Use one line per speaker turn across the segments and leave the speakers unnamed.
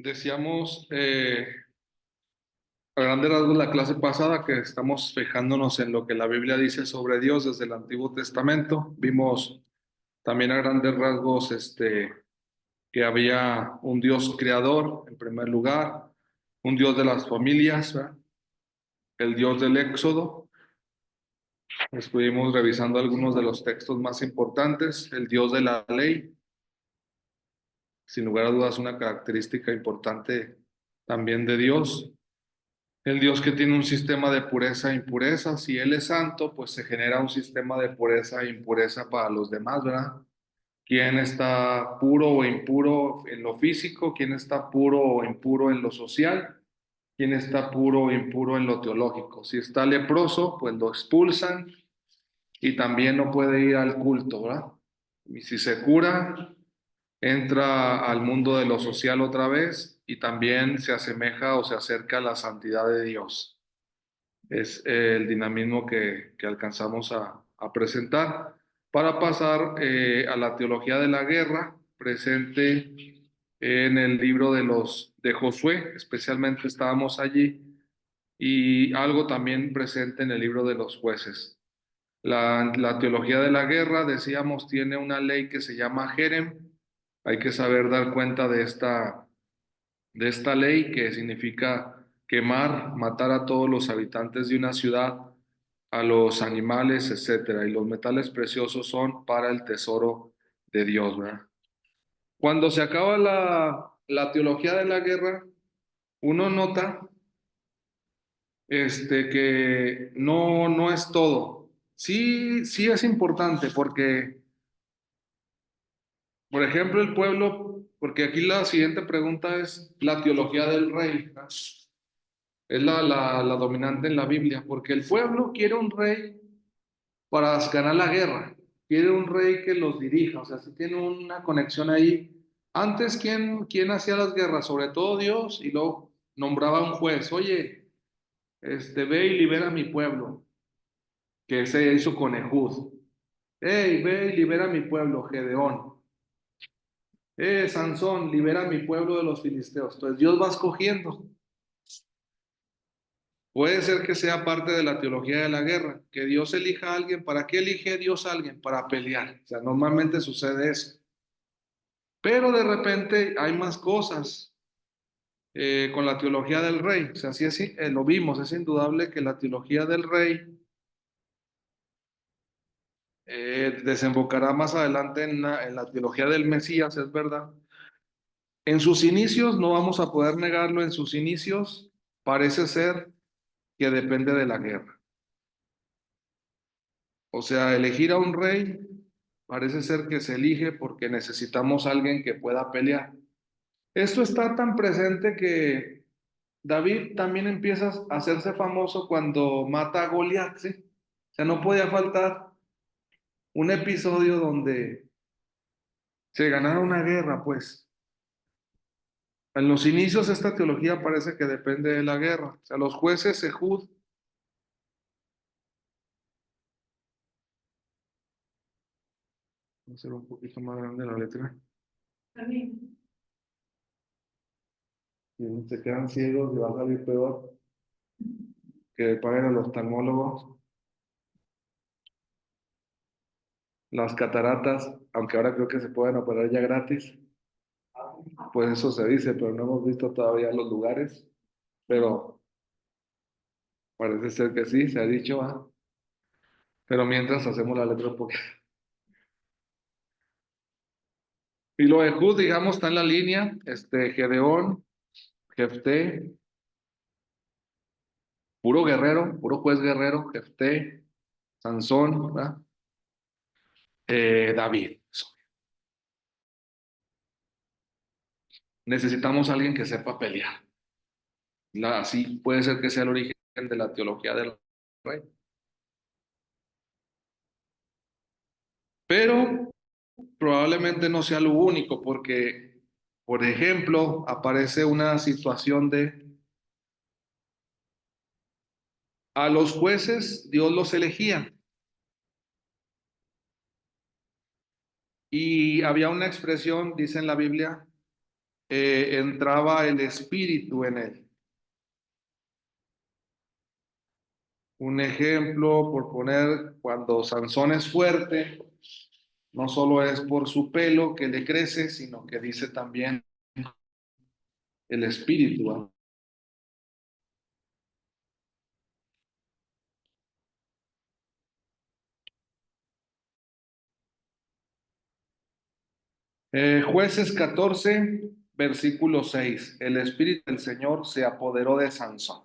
Decíamos a grandes rasgos la clase pasada que estamos fijándonos en lo que la Biblia dice sobre Dios desde el Antiguo Testamento. Vimos también a grandes rasgos que había un Dios creador en primer lugar, un Dios de las familias, ¿verdad? El Dios del Éxodo. Estuvimos revisando algunos de los textos más importantes, el Dios de la ley, sin lugar a dudas una característica importante también de Dios. El Dios que tiene un sistema de pureza e impureza, si Él es santo, pues se genera un sistema de pureza e impureza para los demás, ¿verdad? ¿Quién está puro o impuro en lo físico? ¿Quién está puro o impuro en lo social? ¿Quién está puro o impuro en lo teológico? Si está leproso, pues lo expulsan y también no puede ir al culto, ¿verdad? Y si se cura, entra al mundo de lo social otra vez y también se asemeja o se acerca a la santidad de Dios. Es el dinamismo que alcanzamos a presentar para pasar a la teología de la guerra presente en el libro de Josué, especialmente estábamos allí, y algo también presente en el libro de los jueces. La teología de la guerra, decíamos, tiene una ley que se llama Jerem. Hay que saber dar cuenta de esta ley que significa quemar, matar a todos los habitantes de una ciudad, a los animales, etcétera. Y los metales preciosos son para el tesoro de Dios, ¿verdad? Cuando se acaba la teología de la guerra, uno nota que no es todo. Sí, sí es importante porque, por ejemplo, el pueblo, porque aquí la siguiente pregunta es la teología del rey, ¿verdad? Es la dominante en la Biblia, porque el pueblo quiere un rey para ganar la guerra, quiere un rey que los dirija, o sea, si tiene una conexión ahí. Antes, ¿quién hacía las guerras? Sobre todo Dios, y luego nombraba un juez, oye, ve y libera a mi pueblo, que se hizo con Ehud. Hey, ve y libera a mi pueblo, Gedeón. Sansón, libera a mi pueblo de los filisteos. Entonces Dios va escogiendo. Puede ser que sea parte de la teología de la guerra, que Dios elija a alguien. ¿Para qué elige Dios a alguien? Para pelear. O sea, normalmente sucede eso. Pero de repente hay más cosas con la teología del rey. O sea, sí, lo vimos, es indudable que la teología del rey desembocará más adelante en la teología del Mesías, es verdad. En sus inicios, no vamos a poder negarlo, en sus inicios parece ser que depende de la guerra. O sea, elegir a un rey parece ser que se elige porque necesitamos a alguien que pueda pelear. Esto está tan presente que David también empieza a hacerse famoso cuando mata a Goliat, ¿sí? O sea, no podía faltar un episodio donde se ganara una guerra, pues. En los inicios esta teología parece que depende de la guerra. O sea, los jueces Ehud, voy a hacer un poquito más grande la letra, y se quedan ciegos y va a salir peor que paguen a los oftalmólogos. Las cataratas, aunque ahora creo que se pueden operar ya gratis, pues eso se dice, pero no hemos visto todavía los lugares, pero parece ser que sí, se ha dicho, ¿ah? Pero mientras hacemos la letra un poquito. Y lo de Jud, digamos, está en la línea, Gedeón, Jefté, puro guerrero, puro juez guerrero, Jefté, Sansón, ¿verdad? David. Necesitamos a alguien que sepa pelear. Así puede ser que sea el origen de la teología del rey. Pero probablemente no sea lo único, porque, por ejemplo, aparece una situación de a los jueces Dios los elegía y había una expresión, dice en la Biblia, entraba el espíritu en él. Un ejemplo, por poner, cuando Sansón es fuerte, no solo es por su pelo que le crece, sino que dice también el espíritu, ¿no? Jueces 14, versículo 6. El espíritu del Señor se apoderó de Sansón.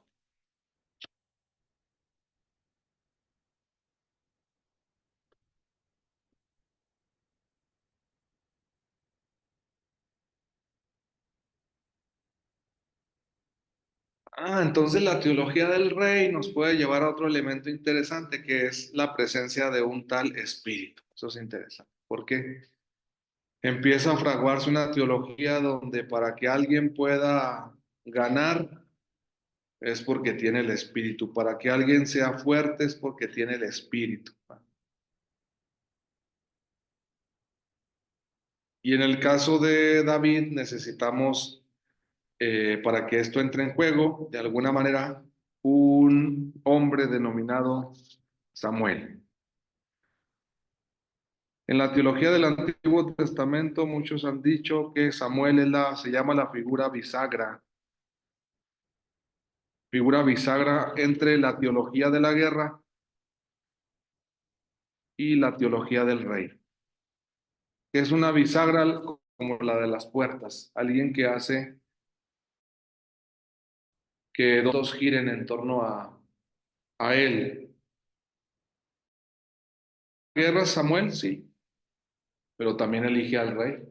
Entonces la teología del rey nos puede llevar a otro elemento interesante que es la presencia de un tal espíritu. Eso es interesante. ¿Por qué? Empieza a fraguarse una teología donde para que alguien pueda ganar es porque tiene el espíritu, para que alguien sea fuerte es porque tiene el espíritu. Y en el caso de David necesitamos, para que esto entre en juego, de alguna manera, un hombre denominado Samuel. En la teología del Antiguo Testamento muchos han dicho que Samuel se llama la figura bisagra entre la teología de la guerra y la teología del rey. Que es una bisagra como la de las puertas, alguien que hace que todos giren en torno a él. Guerra Samuel, sí, pero también elige al rey,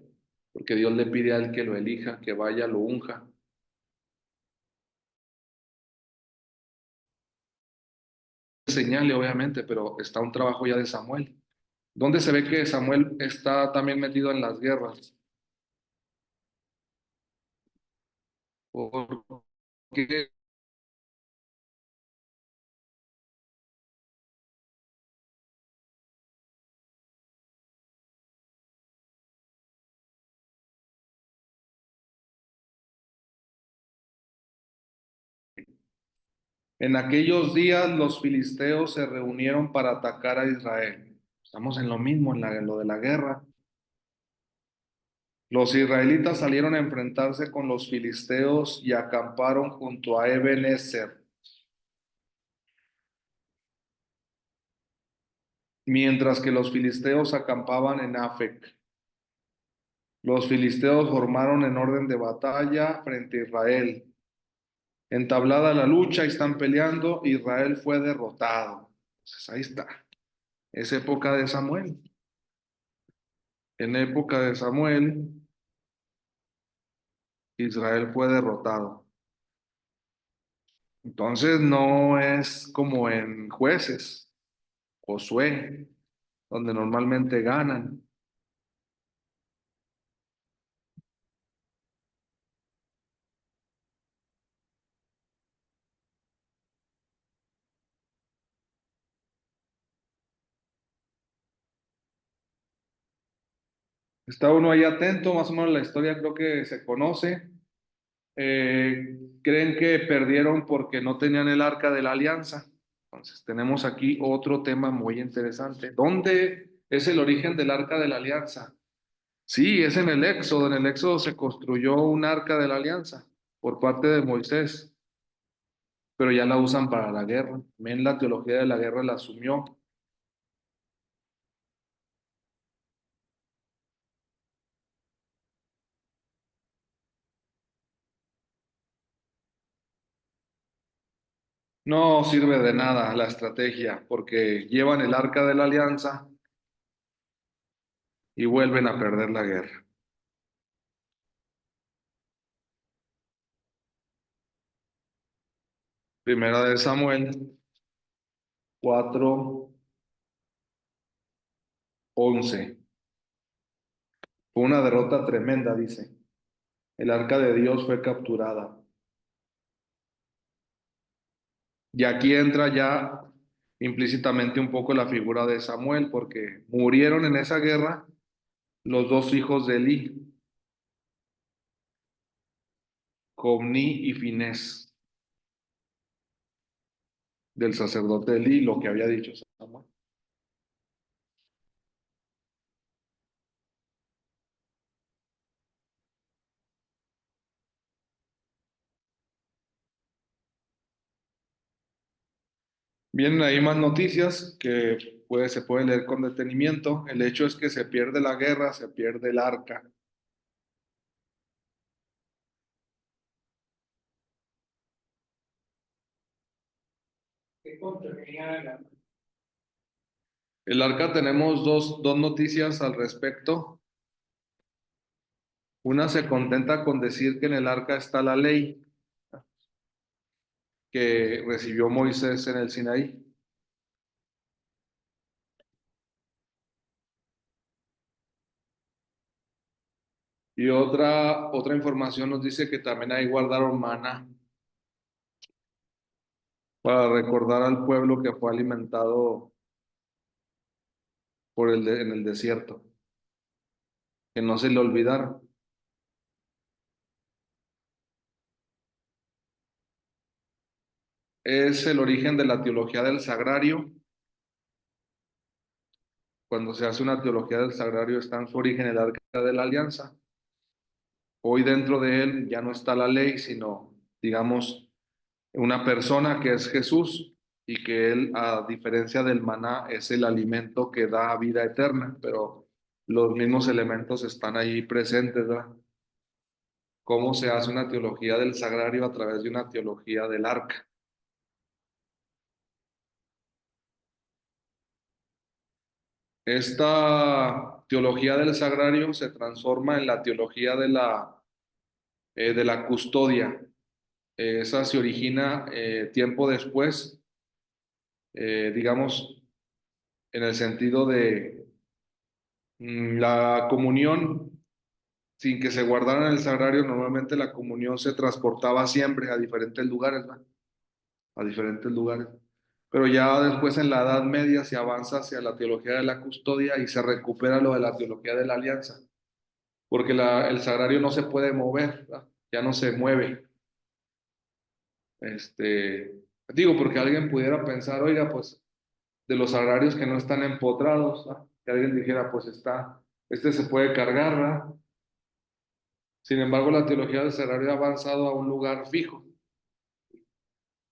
porque Dios le pide a él que lo elija, que vaya, lo unja. Señale, obviamente, pero está un trabajo ya de Samuel. ¿Dónde se ve que Samuel está también metido en las guerras? Porque en aquellos días los filisteos se reunieron para atacar a Israel. Estamos en lo mismo, en lo de la guerra. Los israelitas salieron a enfrentarse con los filisteos y acamparon junto a Ebenezer, mientras que los filisteos acampaban en Afec. Los filisteos formaron en orden de batalla frente a Israel. Entablada la lucha y están peleando, Israel fue derrotado. Entonces ahí está. Es época de Samuel. En época de Samuel, Israel fue derrotado. Entonces no es como en Jueces, Josué, donde normalmente ganan. Está uno ahí atento, más o menos la historia creo que se conoce. Creen que perdieron porque no tenían el arca de la alianza. Entonces tenemos aquí otro tema muy interesante. ¿Dónde es el origen del arca de la alianza? Sí, es en el Éxodo. En el Éxodo se construyó un arca de la alianza por parte de Moisés, pero ya la usan para la guerra. También la teología de la guerra la asumió. No sirve de nada la estrategia porque llevan el arca de la alianza y vuelven a perder la guerra. Primera de Samuel 4:11. Fue una derrota tremenda, dice. El arca de Dios fue capturada. Y aquí entra ya implícitamente un poco la figura de Samuel, porque murieron en esa guerra los dos hijos de Elí. Comní y Finés del sacerdote Elí, lo que había dicho Samuel. Vienen ahí más noticias que se puede leer con detenimiento. El hecho es que se pierde la guerra, se pierde el arca. El arca tenemos dos noticias al respecto. Una se contenta con decir que en el arca está la ley que recibió Moisés en el Sinaí. Y otra información nos dice que también ahí guardaron maná para recordar al pueblo que fue alimentado en el desierto, que no se le olvidara. Es el origen de la teología del sagrario. Cuando se hace una teología del sagrario está en su origen el arca de la alianza. Hoy dentro de él ya no está la ley, sino, digamos, una persona que es Jesús y que él, a diferencia del maná, es el alimento que da vida eterna, pero los mismos elementos están ahí presentes, ¿verdad? ¿Cómo se hace una teología del sagrario a través de una teología del arca? Esta teología del sagrario se transforma en la teología de la custodia. Esa se origina tiempo después, digamos, en el sentido de la comunión, sin que se guardara en el sagrario, normalmente la comunión se transportaba siempre a diferentes lugares, ¿va? A diferentes lugares. Pero ya después en la Edad Media se avanza hacia la teología de la custodia y se recupera lo de la teología de la alianza, porque el sagrario no se puede mover, ¿va? Ya no se mueve. Digo, porque alguien pudiera pensar, oiga, pues de los sagrarios que no están empotrados, ¿va? Que alguien dijera, pues este se puede cargar, ¿verdad? Sin embargo, la teología del sagrario ha avanzado a un lugar fijo.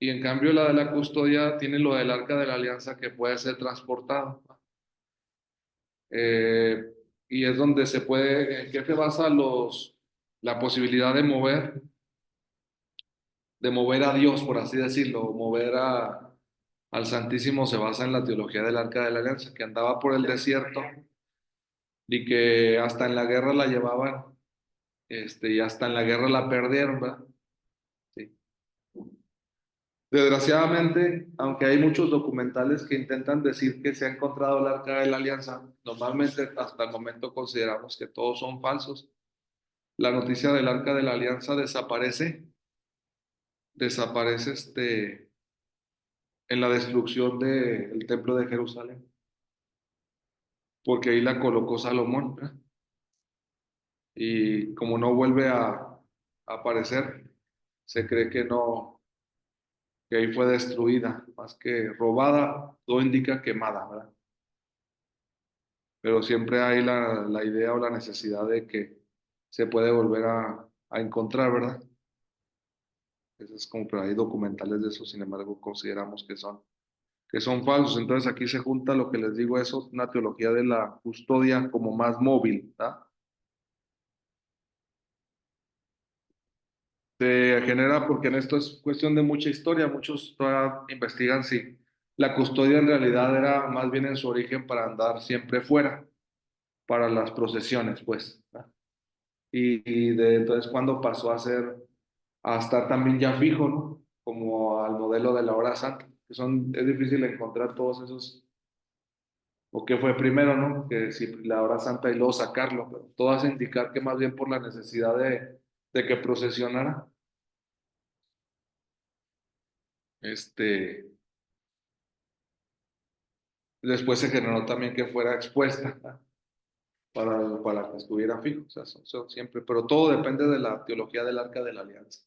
Y en cambio la de la custodia tiene lo del arca de la alianza que puede ser transportado. Eh, y es donde se puede, ¿en qué se basa la posibilidad de mover a Dios, por así decirlo, al Santísimo se basa en la teología del arca de la alianza, que andaba por el desierto y que hasta en la guerra la llevaban, y hasta en la guerra la perdieron, ¿verdad? Sí. Desgraciadamente, aunque hay muchos documentales que intentan decir que se ha encontrado el Arca de la Alianza, normalmente hasta el momento consideramos que todos son falsos. La noticia del Arca de la Alianza desaparece en la destrucción del Templo de Jerusalén, porque ahí la colocó Salomón, ¿verdad? Y como no vuelve a aparecer, se cree que no, que ahí fue destruida, más que robada, todo indica quemada, ¿verdad? Pero siempre hay la idea o la necesidad de que se puede volver a encontrar, ¿verdad? Eso es como, pero hay documentales de eso, sin embargo, consideramos que son falsos. Entonces aquí se junta lo que les digo, eso, una teología de la custodia como más móvil, ¿verdad? Se genera, porque en esto es cuestión de mucha historia, muchos todavía investigan si la custodia en realidad era más bien en su origen para andar siempre fuera, para las procesiones, pues, ¿verdad? Entonces cuando pasó a estar también ya fijo, ¿no? Como al modelo de la hora santa, es difícil encontrar todos esos, o qué fue primero, ¿no? Que si la hora santa y luego sacarlo, pero todo hace indicar que más bien por la necesidad de que procesionara, este, después se generó también que fuera expuesta, ¿no? para que estuviera fijo. O sea, eso siempre, pero todo depende de la teología del Arca de la Alianza.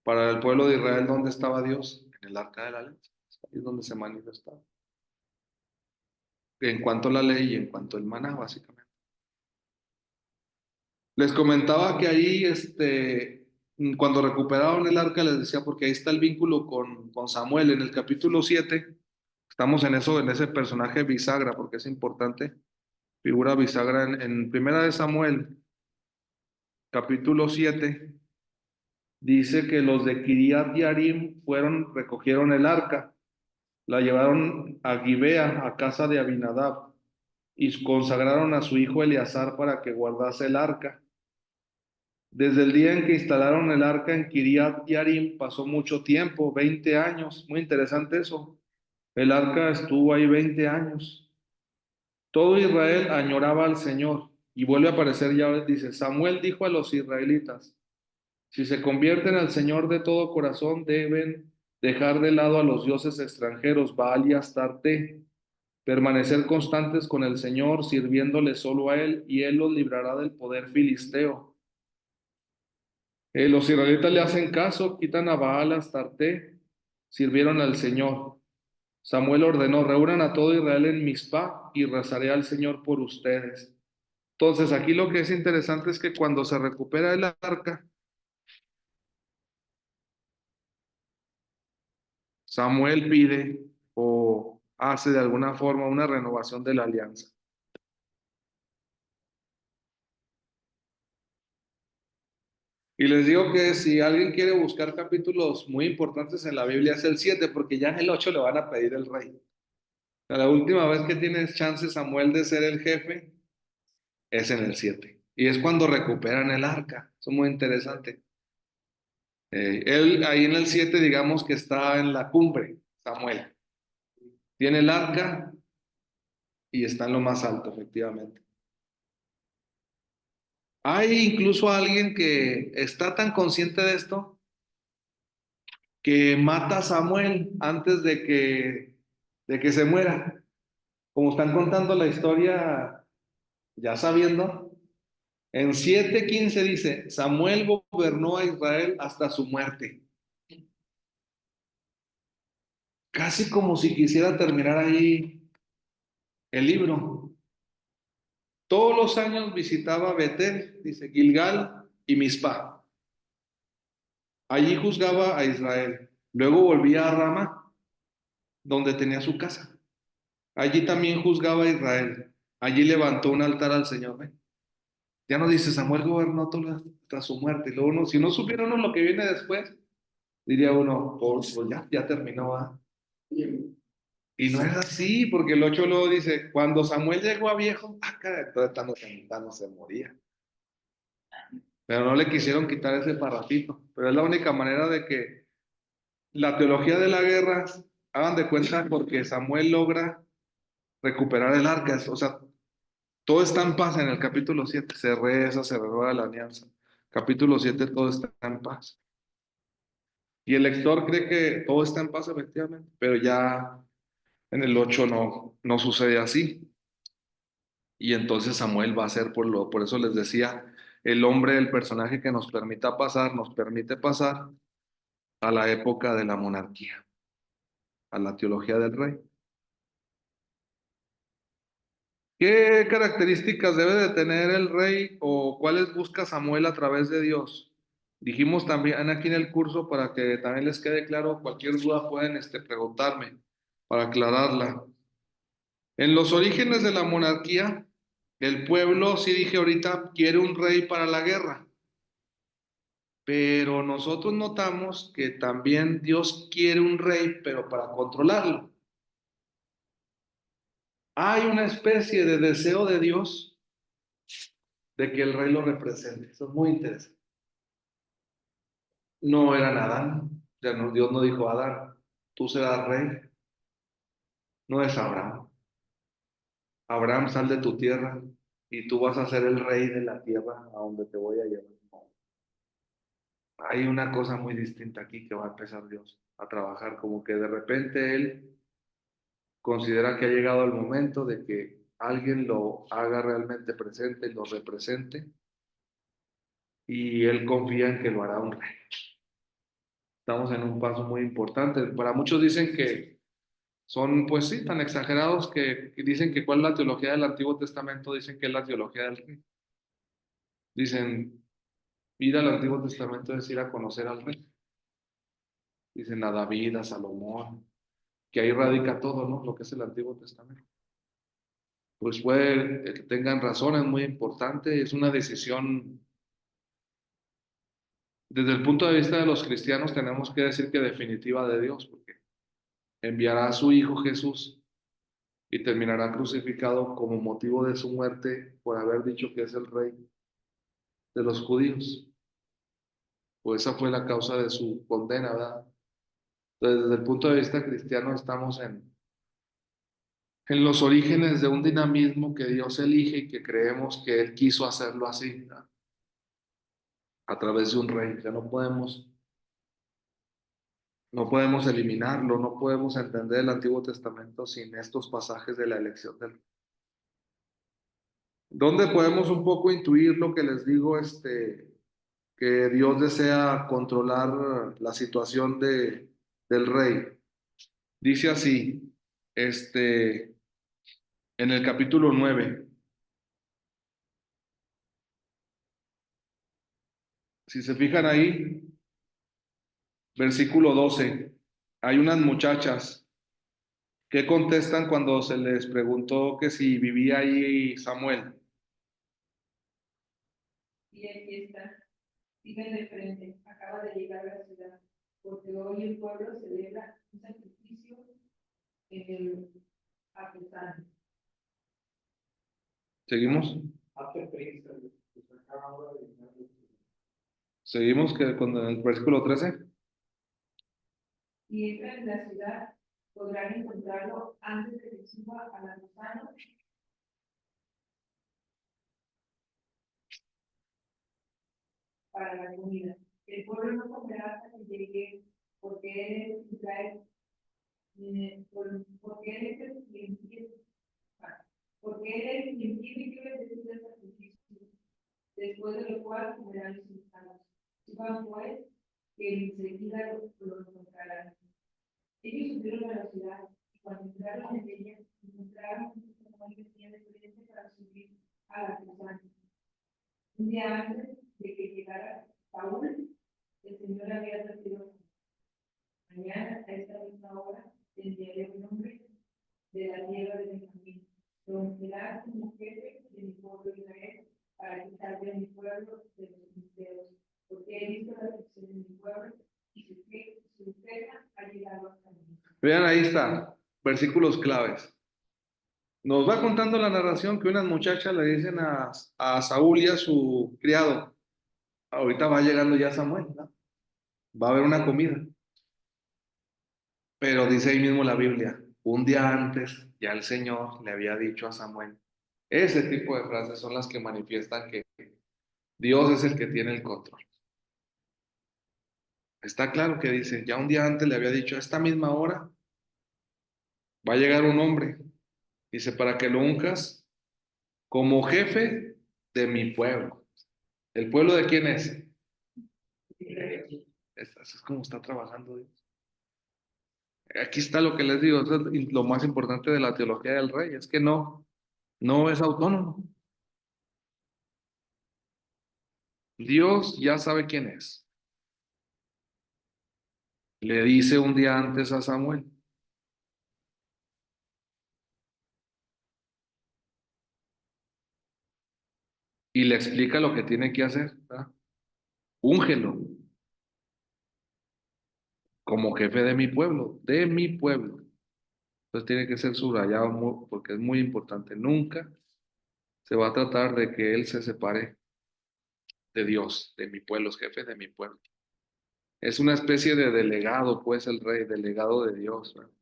Para el pueblo de Israel, ¿dónde estaba Dios? En el Arca de la Alianza. Ahí es donde se manifestaba. En cuanto a la ley y en cuanto al maná, básicamente. Les comentaba que ahí, cuando recuperaron el arca, les decía, porque ahí está el vínculo con Samuel. En el capítulo 7 estamos en eso, en ese personaje bisagra, porque es importante, figura bisagra en Primera de Samuel, capítulo 7 dice que los de Kiriat Yarim recogieron el arca, la llevaron a Gibea, a casa de Abinadab, y consagraron a su hijo Eleazar para que guardase el arca. Desde el día en que instalaron el arca en Kiriat Yarim pasó mucho tiempo, 20 años. Muy interesante eso. El arca estuvo ahí 20 años. Todo Israel añoraba al Señor. Y vuelve a aparecer ya, dice, Samuel dijo a los israelitas, si se convierten al Señor de todo corazón, deben dejar de lado a los dioses extranjeros, Baal y Astarte, permanecer constantes con el Señor, sirviéndole solo a Él, y Él los librará del poder filisteo. Los israelitas le hacen caso, quitan a Baal, a Astarte, sirvieron al Señor. Samuel ordenó, reúnan a todo Israel en Mizpah y rezaré al Señor por ustedes. Entonces, aquí lo que es interesante es que cuando se recupera el arca, Samuel pide o hace de alguna forma una renovación de la alianza. Y les digo que si alguien quiere buscar capítulos muy importantes en la Biblia es el 7 porque ya en el 8 le van a pedir el rey. La última vez que tienes chance Samuel de ser el jefe es en el 7. Y es cuando recuperan el arca. Eso es muy interesante. Él ahí en el 7 digamos que está en la cumbre, Samuel. Tiene el arca y está en lo más alto, efectivamente. Hay incluso alguien que está tan consciente de esto que mata a Samuel antes de que se muera. Como están contando la historia, ya sabiendo, en 7:15 dice, Samuel gobernó a Israel hasta su muerte. Casi como si quisiera terminar ahí el libro. Todos los años visitaba Betel, dice Gilgal y Mizpah. Allí juzgaba a Israel. Luego volvía a Rama, donde tenía su casa. Allí también juzgaba a Israel. Allí levantó un altar al Señor. ¿Ve? Ya no dice Samuel gobernó hasta su muerte. Y luego uno, si no supiera uno lo que viene después, diría uno, pues ya terminó. ¿Va? Y no es así, porque el 8 luego dice, cuando Samuel llegó a viejo, caray, entonces no se moría. Pero no le quisieron quitar ese parrafito. Pero es la única manera de que la teología de la guerra, hagan de cuenta, porque Samuel logra recuperar el arca. O sea, todo está en paz en el capítulo 7. Se reza, se renueva la alianza. Capítulo 7 todo está en paz. Y el lector cree que todo está en paz, efectivamente, pero ya en el 8 no sucede así. Y entonces Samuel va a ser por eso les decía, el hombre, el personaje que nos permite pasar a la época de la monarquía, a la teología del rey. ¿Qué características debe de tener el rey o cuáles busca Samuel a través de Dios? Dijimos también aquí en el curso para que también les quede claro, cualquier duda pueden preguntarme para aclararla. En los orígenes de la monarquía, el pueblo, sí dije ahorita, quiere un rey para la guerra, pero nosotros notamos que también Dios quiere un rey, pero para controlarlo. Hay una especie de deseo de Dios de que el rey lo represente. Eso es muy interesante. No era Adán, ya no, Dios no dijo a Adán, tú serás rey, no es Abraham. Abraham, sal de tu tierra y tú vas a ser el rey de la tierra a donde te voy a llevar. Hay una cosa muy distinta aquí que va a empezar Dios a trabajar, como que de repente Él considera que ha llegado el momento de que alguien lo haga realmente presente y lo represente, y él confía en que lo hará un rey. Estamos en un paso muy importante. Para muchos dicen que son, pues sí, tan exagerados que dicen que cuál es la teología del Antiguo Testamento, dicen que es la teología del rey. Dicen, ir al Antiguo Testamento es ir a conocer al rey. Dicen a David, a Salomón, que ahí radica todo, ¿no? Lo que es el Antiguo Testamento. Pues puede que tengan razón, es muy importante, es una decisión. Desde el punto de vista de los cristianos tenemos que decir que definitiva de Dios, porque enviará a su Hijo Jesús y terminará crucificado como motivo de su muerte por haber dicho que es el rey de los judíos. Pues esa fue la causa de su condena, ¿verdad? Entonces, desde el punto de vista cristiano estamos en los orígenes de un dinamismo que Dios elige y que creemos que Él quiso hacerlo así, ¿verdad? A través de un rey. Ya no podemos eliminarlo, no podemos entender el Antiguo Testamento sin estos pasajes de la elección del rey. ¿Dónde podemos un poco intuir lo que les digo, que Dios desea controlar la situación del rey? Dice así, en el capítulo 9, si se fijan ahí, versículo 12, hay unas muchachas que contestan cuando se les preguntó que si vivía ahí Samuel.
Y aquí está, sigan de frente, acaba de llegar a la ciudad, porque hoy el pueblo celebra un sacrificio en el artesano.
¿Seguimos? Seguimos que cuando en el versículo 13.
Y entra en la ciudad, podrán encontrarlo antes de que suba al artesano para la comida. El pueblo no comerá hasta que llegue, porque él es Israel, porque él es el quien tiene, porque él es quien tiene que bendecir el sacrificio, después de lo cual comerán los insanos. Suban pues, que enseguida lo encontrarán. Ellos subieron a la ciudad, y cuando entraron en ella, encontraron un Samuel que tenía de frente para subir a la ciudad. Un día antes de que llegara Saúl, el Señor había advertido: mañana, a esta misma hora, te enviaré un hombre de la tierra de Benjamín. Lo unirás como jefe de mi pueblo Israel, para quitar de mi pueblo de los filisteos, porque he visto la aflicción de mi pueblo, y su queja ha llegado hasta mí.
Vean, ahí está, versículos claves. Nos va contando la narración que unas muchachas le dicen a Saúl y a su criado, ahorita va llegando ya Samuel, ¿no? Va a haber una comida. Pero dice ahí mismo la Biblia, un día antes ya el Señor le había dicho a Samuel. Ese tipo de frases son las que manifiestan que Dios es el que tiene el control. Está claro que dice, ya un día antes le había dicho, a esta misma hora va a llegar un hombre, dice, para que lo unjas como jefe de mi pueblo. ¿El pueblo de quién es? Así es como está trabajando Dios. Aquí está lo que les digo, eso es lo más importante de la teología del rey, es que no es autónomo. Dios ya sabe quién es. Le dice un día antes a Samuel y le explica lo que tiene que hacer, ¿verdad? Úngelo como jefe de mi pueblo, de mi pueblo. Entonces tiene que ser subrayado porque es muy importante. Nunca se va a tratar de que él se separe de Dios, de mi pueblo, es jefe de mi pueblo. Es una especie de delegado, pues el rey, delegado de Dios, ¿verdad?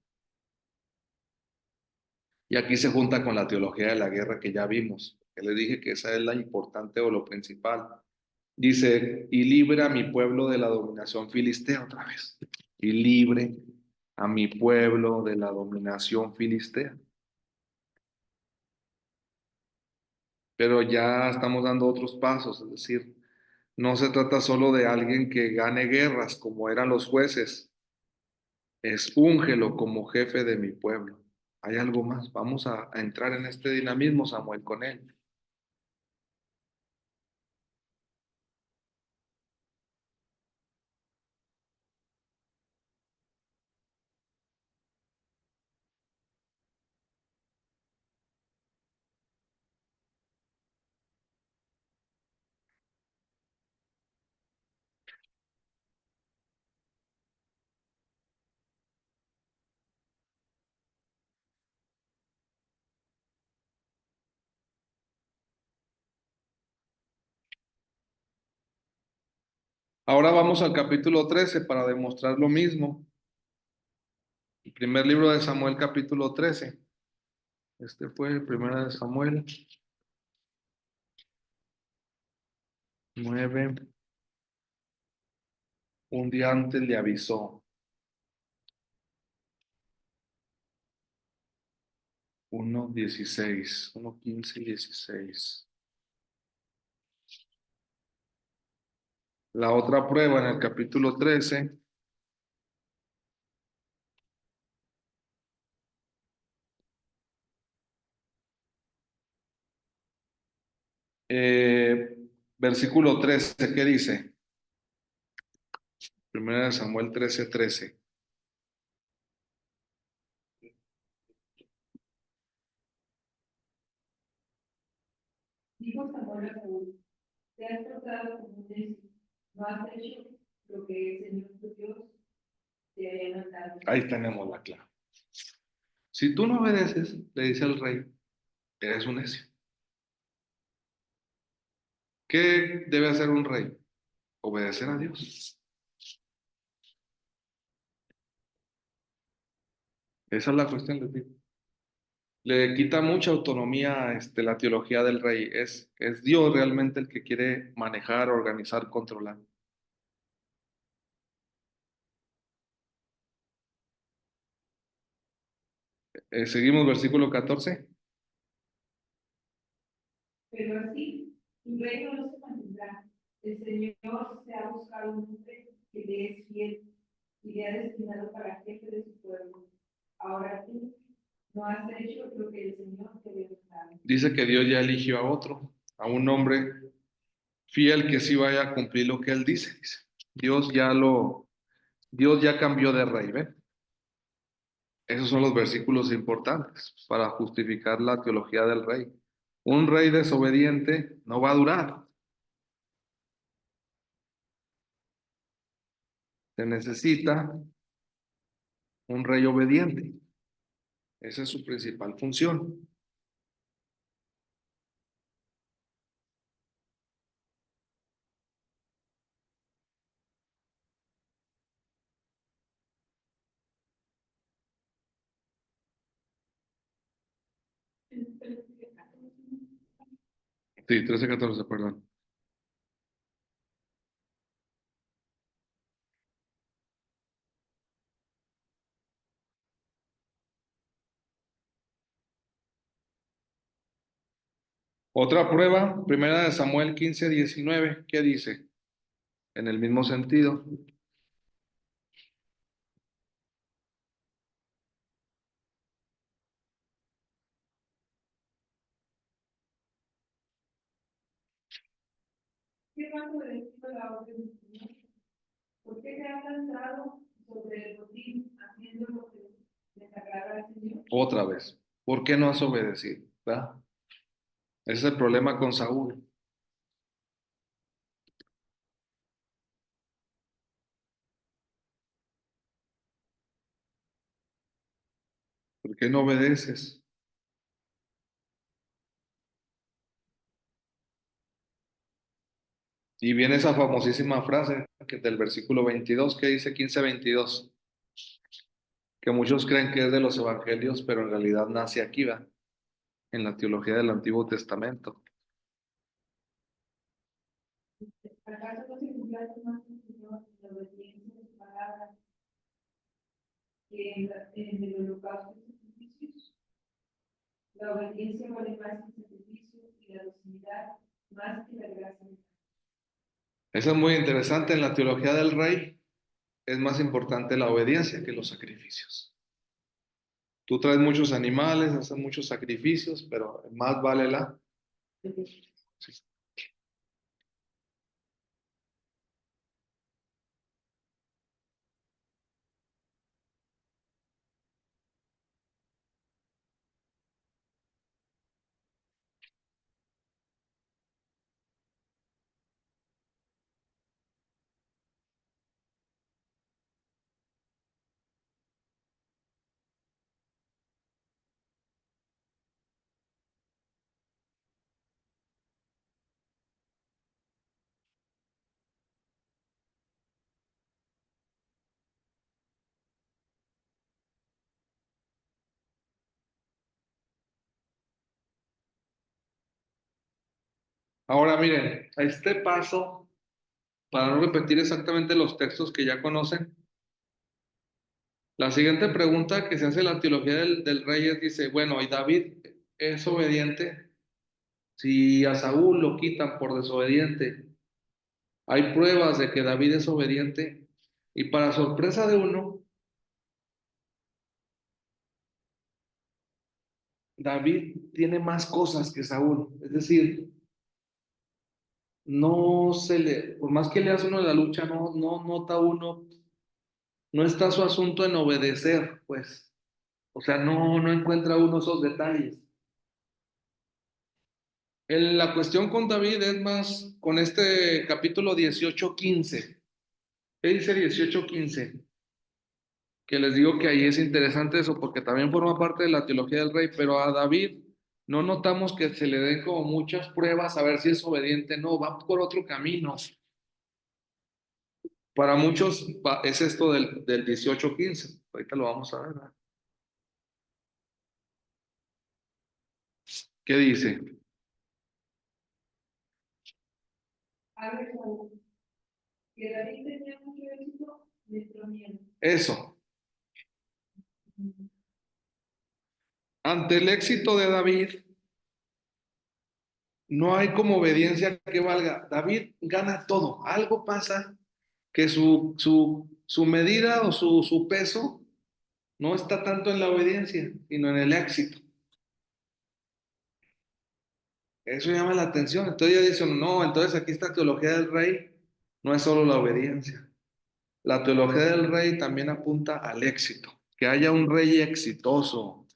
Y aquí se junta con la teología de la guerra que ya vimos, que les dije que esa es la importante o lo principal. Dice, y libre a mi pueblo de la dominación filistea otra vez. Y libre a mi pueblo de la dominación filistea. pero ya estamos dando otros pasos, es decir, no se trata solo de alguien que gane guerras como eran los jueces, es úngelo como jefe de mi pueblo. Hay algo más, vamos a entrar en este dinamismo, Samuel, con él. Ahora vamos al capítulo 13 para demostrar lo mismo. El primer libro de Samuel, capítulo 13. Este fue el primero de Samuel 9. Un día antes le avisó. 1:16, 1:15 y 16. La otra prueba en el capítulo 13, eh, versículo 13, ¿qué dice? Primera de Samuel 13:13.
Dijo Samuel a Saúl, te has tratado como un necio, no has hecho lo que el Señor tu Dios te haya mandado.
Ahí tenemos la clave. Si tú no obedeces, le dice el rey, eres un necio. ¿Qué debe hacer un rey? Obedecer a Dios. Esa es la cuestión de ti. Le quita mucha autonomía la teología del rey. Es Dios realmente el que quiere manejar, organizar, controlar. Seguimos versículo 14.
Pero así, tu reino no se mantendrá. El Señor se ha buscado un hombre que le es fiel y le ha destinado para jefe de su pueblo. Ahora tú no has hecho lo que el Señor te había mandado.
Dice que Dios ya eligió a otro, a un hombre fiel que sí vaya a cumplir lo que él dice. Dice. Dios ya cambió de rey, ¿ven? Esos son los versículos importantes para justificar la teología del rey. Un rey desobediente no va a durar. Se necesita un rey obediente. Esa es su principal función. Sí, 13:14, perdón. Otra prueba, primera de Samuel 15:19, ¿qué dice? En el mismo sentido.
¿Qué más obedecido la orden del Señor? ¿Por qué te has lanzado sobre el botín haciendo lo que les agrada al Señor?
Otra vez. ¿Por qué no has obedecido? ¿Verdad? Ese es el problema con Saúl. ¿Por qué no obedeces? Y viene esa famosísima frase del versículo 22 que dice 15:22, que muchos creen que es de los evangelios, pero en realidad nace aquí, ¿va? En la teología del Antiguo Testamento.
¿Acaso no se complace más el Señor en la obediencia de su palabra que en el holocausto y sacrificios? La obediencia vale más que el sacrificio y y la docilidad más que la grasa.
Eso es muy interesante. En la teología del rey es más importante la obediencia que los sacrificios. Tú traes muchos animales, haces muchos sacrificios, pero más vale la... Sí. Ahora miren, a este paso, para no repetir exactamente los textos que ya conocen, la siguiente pregunta que se hace en la teología del rey es, dice, bueno, ¿y David es obediente? Si a Saúl lo quitan por desobediente, hay pruebas de que David es obediente y para sorpresa de uno, David tiene más cosas que Saúl. Es decir, no se le, por más que le hace uno la lucha, no nota uno, no está su asunto en obedecer, pues. O sea, no encuentra uno esos detalles. La cuestión con David es más con este capítulo 18:15. ¿Qué dice 18:15? Que les digo que ahí es interesante eso porque también forma parte de la teología del rey, pero a David no notamos que se le den como muchas pruebas a ver si es obediente, no, va por otro camino. Para muchos es esto del 18:15, ahorita lo vamos a ver, ¿verdad? ¿Qué dice?
Habla que David tenía mucho éxito de tronieros.
Eso, ante el éxito de David, no hay como obediencia que valga. David gana todo, algo pasa que su medida o su peso no está tanto en la obediencia, sino en el éxito. Eso llama la atención. Entonces ya dicen, no, entonces aquí esta teología del rey no es solo la obediencia. La teología del rey también apunta al éxito, que haya un rey exitoso.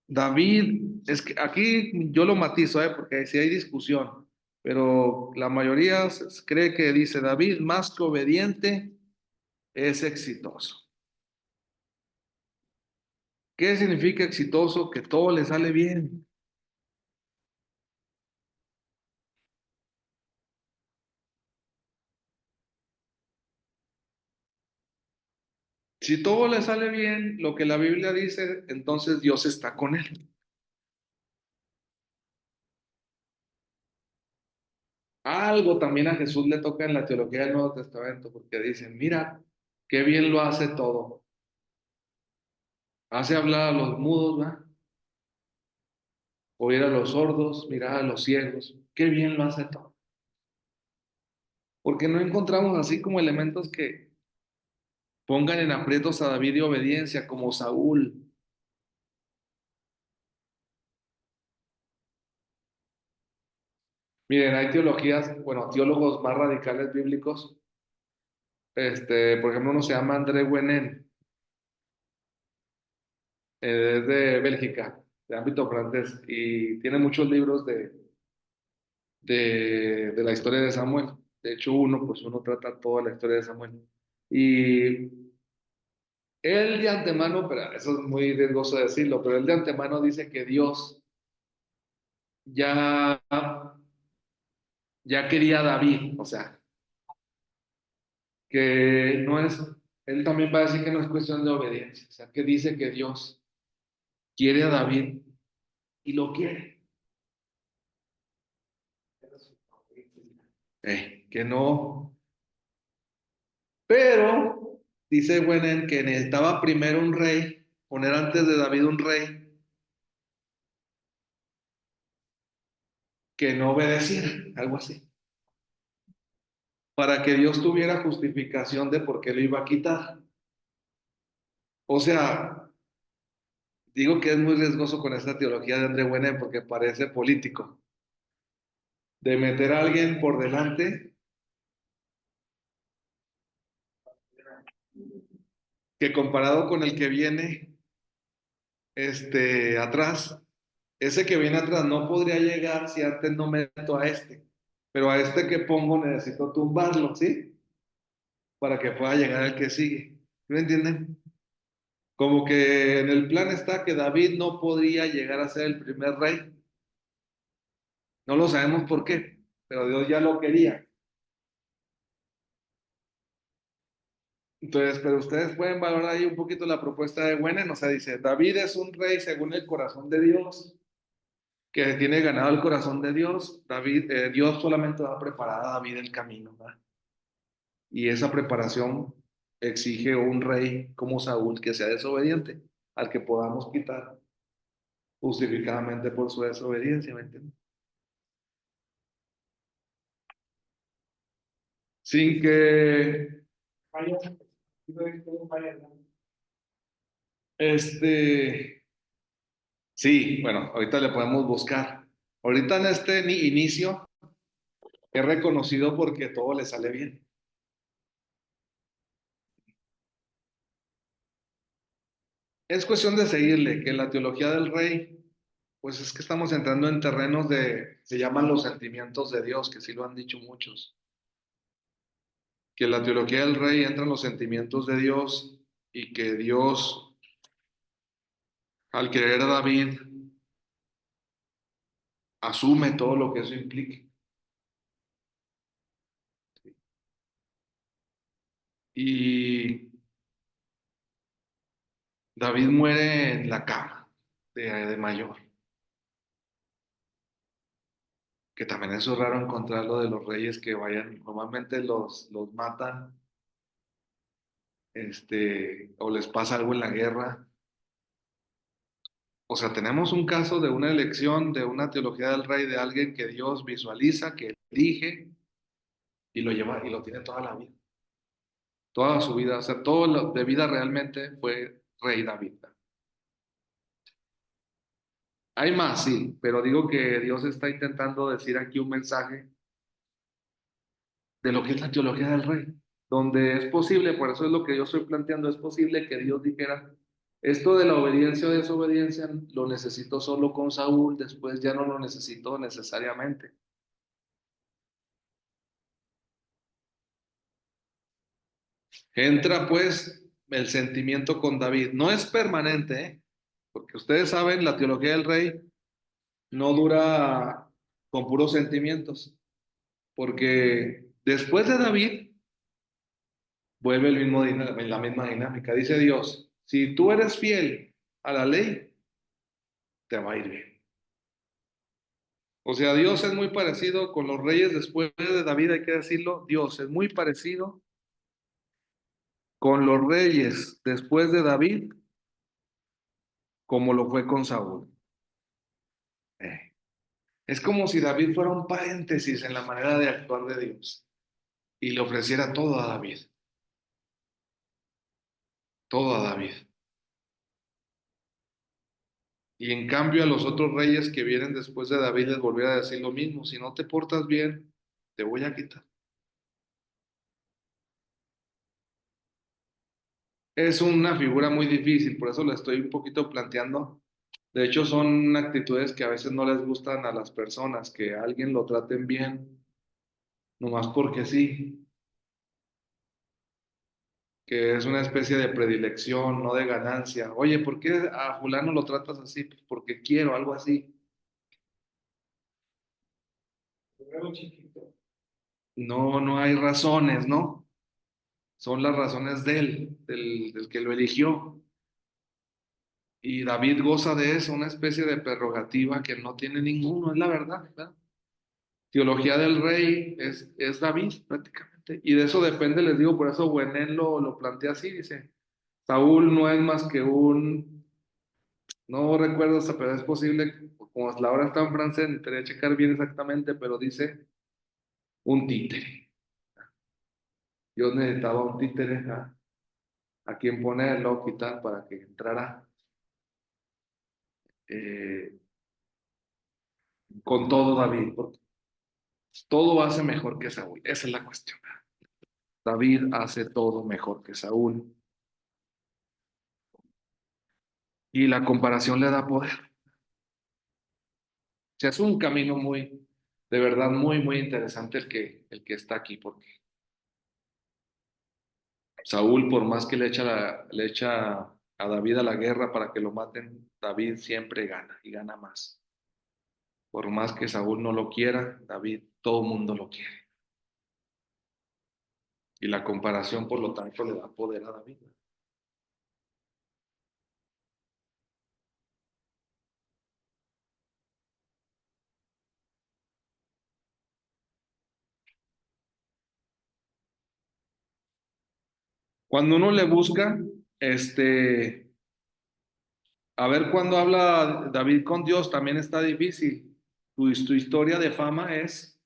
David, es que aquí yo lo matizo, porque sí hay discusión, pero la mayoría cree que dice David, más que obediente, es exitoso. ¿Qué significa exitoso? Que todo le sale bien. Si todo le sale bien, lo que la Biblia dice, entonces Dios está con él. Algo también a Jesús le toca en la teología del Nuevo Testamento, porque dicen, mira, qué bien lo hace todo. Hace hablar a los mudos, ¿va? Oír a los sordos, mirar a los ciegos. Qué bien lo hace todo. Porque no encontramos así como elementos que pongan en aprietos a David y obediencia, como Saúl. Miren, hay teologías, bueno, teólogos más radicales bíblicos. Por ejemplo, uno se llama André Guénon, es de Bélgica, de ámbito francés, y tiene muchos libros de la historia de Samuel. De hecho, uno trata toda la historia de Samuel. Y él de antemano, pero eso es muy riesgoso decirlo, pero él de antemano dice que Dios ya, ya quería a David, o sea, que no es, él también va a decir que no es cuestión de obediencia, o sea, que dice que Dios quiere a David y lo quiere. Que no, pero dice Wenen que necesitaba primero un rey, poner antes de David un rey, que no obedeciera, algo así, para que Dios tuviera justificación de por qué lo iba a quitar. O sea, digo que es muy riesgoso con esta teología de André Buene porque parece político, de meter a alguien por delante que comparado con el que viene atrás, ese que viene atrás no podría llegar si antes no meto a este, pero a este que pongo necesito tumbarlo, ¿sí? Para que pueda llegar el que sigue. ¿Me entienden? Como que en el plan está que David no podría llegar a ser el primer rey. No lo sabemos por qué, pero Dios ya lo quería. Entonces, pero ustedes pueden valorar ahí un poquito la propuesta de Wenen, o sea, dice, David es un rey según el corazón de Dios, que tiene ganado el corazón de Dios. David, Dios solamente va a preparar a David el camino, ¿verdad? Y esa preparación exige un rey como Saúl que sea desobediente, al que podamos quitar justificadamente por su desobediencia, ¿me entiendes? Sin que, este, sí, bueno, ahorita le podemos buscar. Ahorita en este inicio es reconocido porque todo le sale bien. Es cuestión de seguirle, que la teología del rey, pues es que estamos entrando en terrenos se llaman los sentimientos de Dios, que sí lo han dicho muchos, que la teología del rey entra en los sentimientos de Dios y que Dios, al querer a David, asume todo lo que eso implica. Y David muere en la cama de mayor, que también eso es raro encontrarlo de los reyes que vayan, normalmente los matan, o les pasa algo en la guerra. O sea, tenemos un caso de una elección, de una teología del rey, de alguien que Dios visualiza, que elige y lo lleva y lo tiene toda la vida, toda su vida. O sea, todo lo de vida realmente fue rey David. Hay más, sí, pero digo que Dios está intentando decir aquí un mensaje de lo que es la teología del rey, donde es posible, por eso es lo que yo estoy planteando, es posible que Dios dijera, esto de la obediencia o desobediencia lo necesito solo con Saúl, después ya no lo necesito necesariamente. Entra pues el sentimiento con David. No es permanente, ¿eh? Porque ustedes saben, la teología del rey no dura con puros sentimientos, porque después de David vuelve la misma dinámica. Dice Dios, si tú eres fiel a la ley, te va a ir bien. O sea, Dios es muy parecido con los reyes después de David, hay que decirlo. Dios es muy parecido con los reyes después de David como lo fue con Saúl. Eh, Es como si David fuera un paréntesis en la manera de actuar de Dios y le ofreciera todo a David, todo a David. Y en cambio a los otros reyes que vienen después de David les volviera a decir lo mismo, si no te portas bien, te voy a quitar. Es una figura muy difícil, por eso la estoy un poquito planteando. De hecho, son actitudes que a veces no les gustan a las personas, que a alguien lo traten bien, nomás porque sí, que es una especie de predilección, no de ganancia. Oye, ¿por qué a fulano lo tratas así? Pues porque quiero, algo así. No, no hay razones, ¿no? Son las razones de él, del que lo eligió. Y David goza de eso, una especie de prerrogativa que no tiene ninguno, es la verdad, ¿verdad? Teología del rey es David prácticamente. Y de eso depende, les digo, por eso Buenén lo plantea así, dice, Saúl no es más que no recuerdo, pero es posible, como la hora está en francés, necesitaría checar bien exactamente, pero dice un títere. Yo necesitaba un títere a quien ponerlo, quitar para que entrara eh, con todo David, porque todo hace mejor que Saúl. Esa es la cuestión. David hace todo mejor que Saúl y la comparación le da poder. O sea, es un camino muy, de verdad, muy, muy interesante el que está aquí, porque Saúl, por más que le echa a David a la guerra para que lo maten, David siempre gana y gana más. Por más que Saúl no lo quiera, David, todo el mundo lo quiere. Y la comparación, por lo tanto, le da poder a David. Cuando uno le busca, a ver cuando habla David con Dios, también está difícil. Tu historia de fama es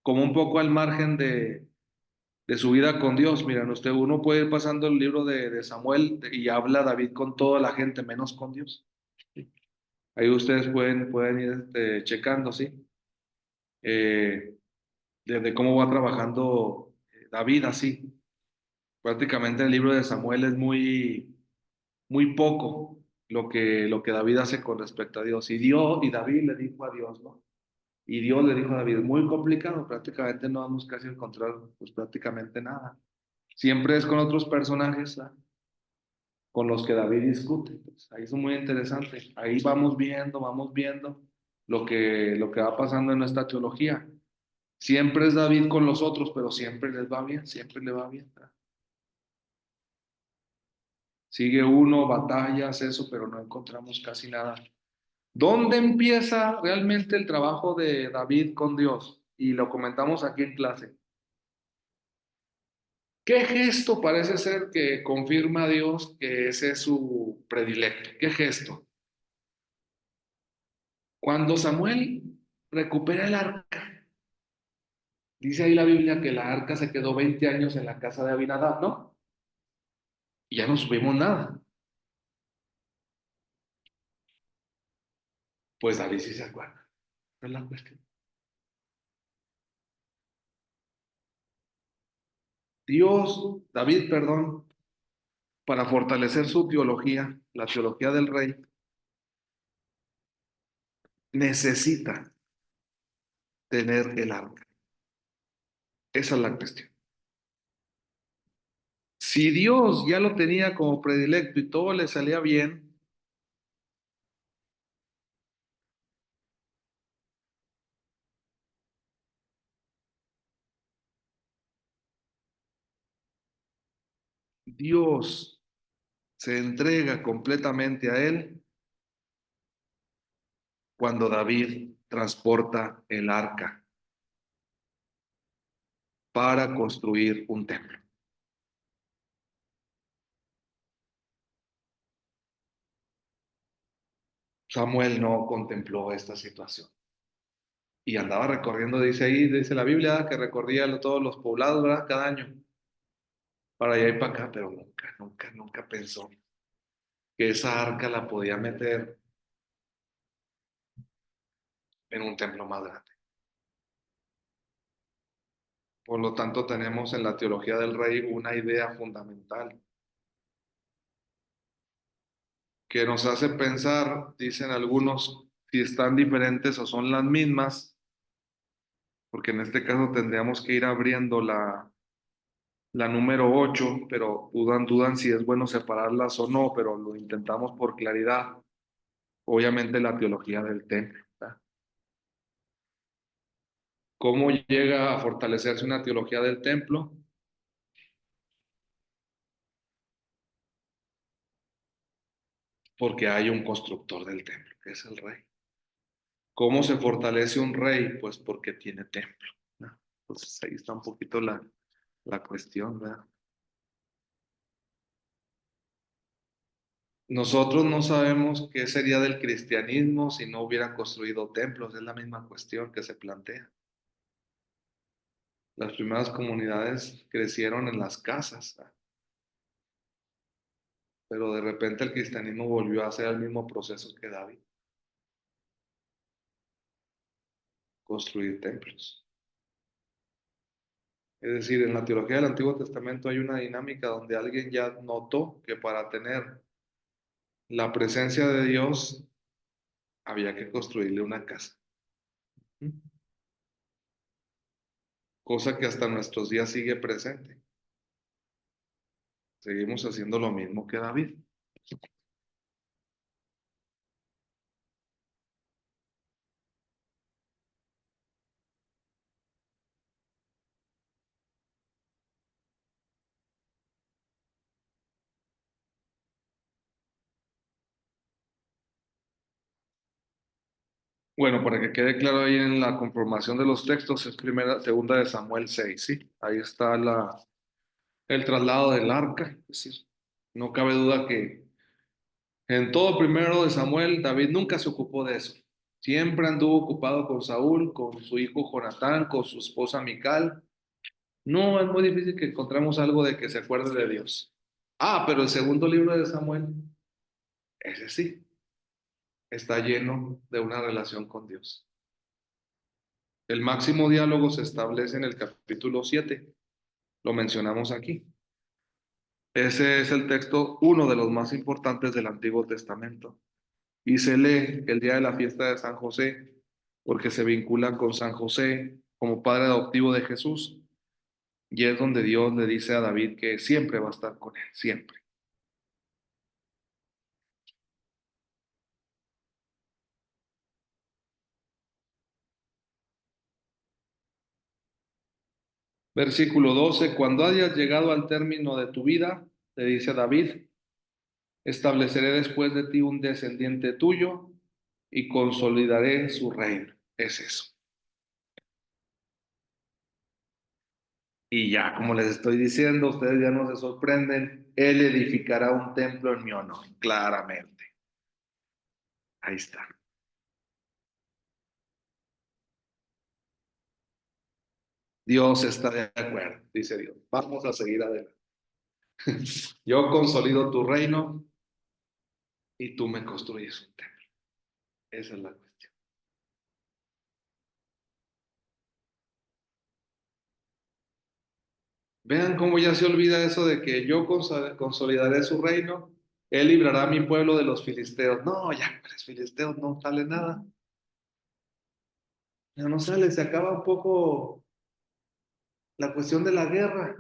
como un poco al margen de su vida con Dios. Miren, uno puede ir pasando el libro de Samuel y habla David con toda la gente, menos con Dios. Ahí ustedes pueden ir checando, ¿sí? Eh, desde cómo va trabajando David así. Prácticamente el libro de Samuel es muy, muy poco lo que David hace con respecto a Dios. Y David le dijo a Dios, ¿no? Y Dios le dijo a David, muy complicado, prácticamente no vamos casi a encontrar pues prácticamente nada. Siempre es con otros personajes, ¿ah? Con los que David discute. Pues, ahí es muy interesante. Ahí vamos viendo lo que va pasando en nuestra teología. Siempre es David con los otros, pero siempre les va bien, siempre le va bien. ¿Ah? Sigue uno, batallas, eso, pero no encontramos casi nada. ¿Dónde empieza realmente el trabajo de David con Dios? Y lo comentamos aquí en clase. ¿Qué gesto parece ser que confirma a Dios que ese es su predilecto? ¿Qué gesto? Cuando Samuel recupera el arca, dice ahí la Biblia que la arca se quedó 20 años en la casa de Abinadab, ¿no? Y ya no supimos nada. Pues David sí se acuerda. ¿No es la cuestión? David, perdón, para fortalecer su teología, la teología del rey, necesita tener el arca. Esa es la cuestión. Si Dios ya lo tenía como predilecto y todo le salía bien, Dios se entrega completamente a él cuando David transporta el arca para construir un templo. Samuel no contempló esta situación y andaba recorriendo, dice ahí, dice la Biblia, que recorría todos los poblados, ¿verdad? Cada año, para allá y para acá, pero nunca, nunca, nunca pensó que esa arca la podía meter en un templo más grande. Por lo tanto, tenemos en la teología del rey una idea fundamental que nos hace pensar, dicen algunos, si están diferentes o son las mismas, porque en este caso tendríamos que ir abriendo la número 8, pero dudan si es bueno separarlas o no, pero lo intentamos por claridad. Obviamente la teología del templo. ¿Verdad? ¿Cómo llega a fortalecerse una teología del templo? Porque hay un constructor del templo, que es el rey. ¿Cómo se fortalece un rey? Pues porque tiene templo. ¿No? Entonces ahí está un poquito la cuestión, ¿verdad? Nosotros no sabemos qué sería del cristianismo si no hubieran construido templos, es la misma cuestión que se plantea. Las primeras comunidades crecieron en las casas, pero de repente el cristianismo volvió a hacer el mismo proceso que David, construir templos. Es decir, en la teología del Antiguo Testamento hay una dinámica donde alguien ya notó que para tener la presencia de Dios había que construirle una casa, cosa que hasta nuestros días sigue presente. Seguimos haciendo lo mismo que David. Bueno, para que quede claro ahí en la conformación de los textos, es segunda de Samuel 6, ¿sí? Ahí está el traslado del arca. Es decir, no cabe duda que en todo primero de Samuel, David nunca se ocupó de eso. Siempre anduvo ocupado con Saúl, con su hijo Jonatán, con su esposa Mical. No, es muy difícil que encontremos algo de que se acuerde de Dios. Ah, pero el segundo libro de Samuel, ese sí, está lleno de una relación con Dios. El máximo diálogo se establece en el capítulo 7. Lo mencionamos aquí. Ese es el texto, uno de los más importantes del Antiguo Testamento. Y se lee el día de la fiesta de San José, porque se vincula con San José como padre adoptivo de Jesús. Y es donde Dios le dice a David que siempre va a estar con él, siempre. Versículo 12, cuando hayas llegado al término de tu vida, le dice a David, estableceré después de ti un descendiente tuyo y consolidaré su reino. Es eso. Y ya, como les estoy diciendo, ustedes ya no se sorprenden, él edificará un templo en mi honor, claramente. Ahí está. Dios está de acuerdo, dice Dios. Vamos a seguir adelante. Yo consolido tu reino y tú me construyes un templo. Esa es la cuestión. Vean cómo ya se olvida eso de que yo consolidaré su reino, él librará a mi pueblo de los filisteos. No, ya, los filisteos no sale nada. Ya no sale, se acaba un poco la cuestión de la guerra.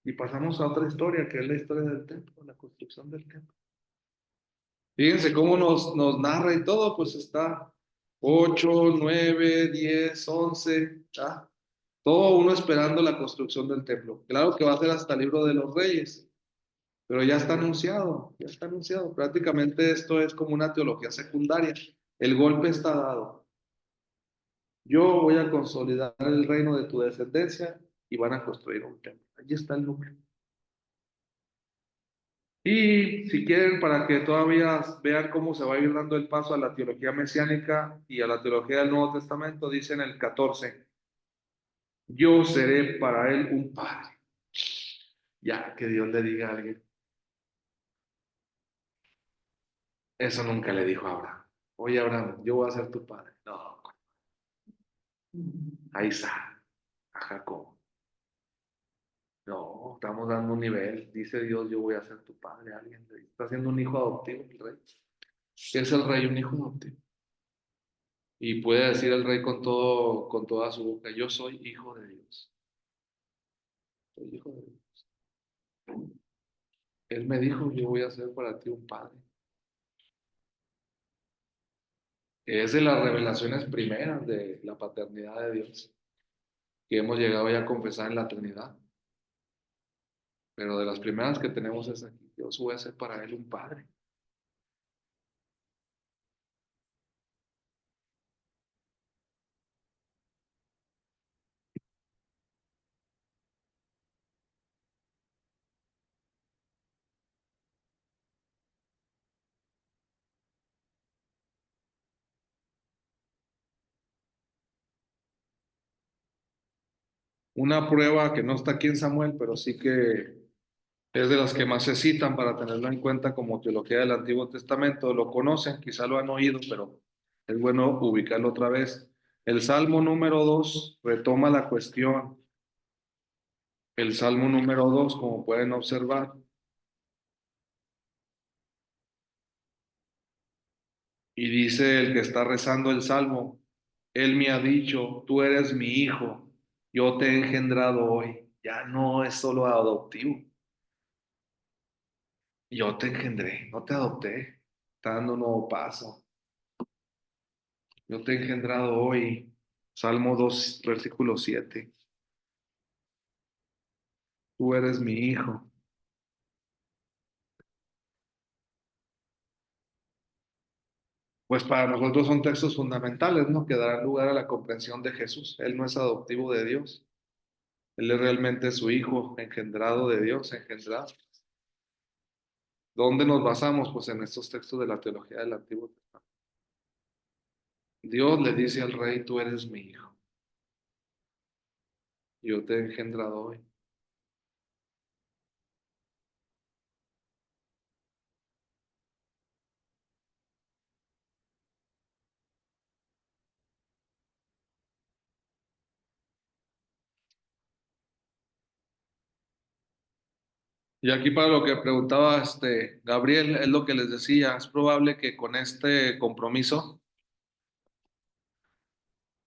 Y pasamos a otra historia, que es la historia del templo, la construcción del templo. Fíjense cómo nos narra y todo, pues está 8, 9, 10, 11, ¿ah? Todo uno esperando la construcción del templo. Claro que va a ser hasta el libro de los reyes, pero ya está anunciado, ya está anunciado. Prácticamente esto es como una teología secundaria. El golpe está dado. Yo voy a consolidar el reino de tu descendencia y van a construir un templo. Allí está el número. Y si quieren, para que todavía vean cómo se va a ir dando el paso a la teología mesiánica y a la teología del Nuevo Testamento, dice en el 14, yo seré para él un padre. Ya, que Dios le diga a alguien. Eso nunca le dijo a Abraham. Oye, Abraham, yo voy a ser tu padre. No, a Isaac, a Jacob. No, estamos dando un nivel. Dice Dios, yo voy a ser tu padre. Alguien le dice, está haciendo un hijo adoptivo el rey. ¿Qué es el rey? Un hijo adoptivo. Y puede decir el rey con todo, con toda su boca, yo soy hijo de Dios. Soy hijo de Dios. Él me dijo, yo voy a ser para ti un padre. Es de las revelaciones primeras de la paternidad de Dios, que hemos llegado ya a confesar en la Trinidad. Pero de las primeras que tenemos es aquí. Dios voy a ser para él un padre. Una prueba que no está aquí en Samuel, pero sí que es de las que más se citan para tenerlo en cuenta como teología del Antiguo Testamento. Lo conocen, quizá lo han oído, pero es bueno ubicarlo otra vez. El Salmo número 2 retoma la cuestión. El Salmo número 2, como pueden observar, y dice el que está rezando el Salmo, Él me ha dicho, tú eres mi hijo, yo te he engendrado hoy. Ya no es solo adoptivo, yo te engendré, no te adopté, está dando un nuevo paso. Yo te he engendrado hoy. Salmo 2 versículo 7. Tú eres mi hijo. Pues para nosotros son textos fundamentales, ¿no? Que darán lugar a la comprensión de Jesús. Él no es adoptivo de Dios. Él es realmente su hijo, engendrado de Dios, engendrado. ¿Dónde nos basamos? Pues en estos textos de la teología del Antiguo Testamento. Dios le dice al rey, tú eres mi hijo. Yo te he engendrado hoy. Y aquí para lo que preguntaba Gabriel, es lo que les decía, es probable que con este compromiso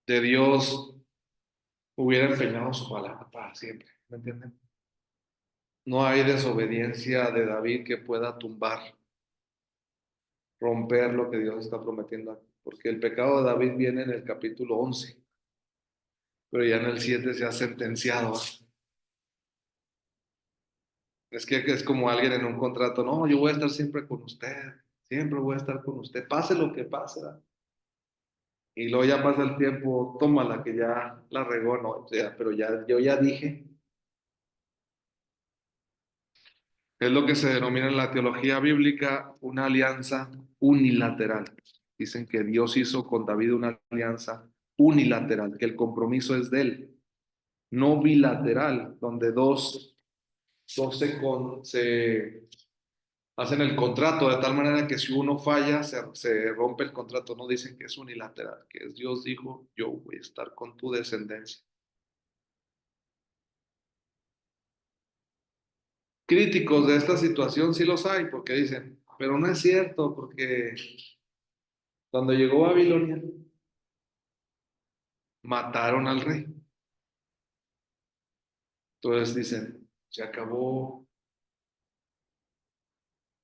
de Dios hubiera empeñado su palabra para siempre, ¿me entienden? No hay desobediencia de David que pueda tumbar, romper lo que Dios está prometiendo, porque el pecado de David viene en el capítulo 11, pero ya en el 7 se ha sentenciado. Es que es como alguien en un contrato, no, yo voy a estar siempre con usted, siempre voy a estar con usted, pase lo que pase, ¿verdad? Y luego ya pasa el tiempo, tómala que ya la regó, no, o sea, pero ya, yo ya dije. Es lo que se denomina en la teología bíblica una alianza unilateral. Dicen que Dios hizo con David una alianza unilateral, que el compromiso es de él, no bilateral, donde dos se hacen el contrato de tal manera que si uno falla, se rompe el contrato. No dicen que es unilateral, que es Dios dijo, yo voy a estar con tu descendencia. Críticos de esta situación sí los hay, porque dicen, pero no es cierto, porque cuando llegó Babilonia, mataron al rey. Entonces dicen, se acabó.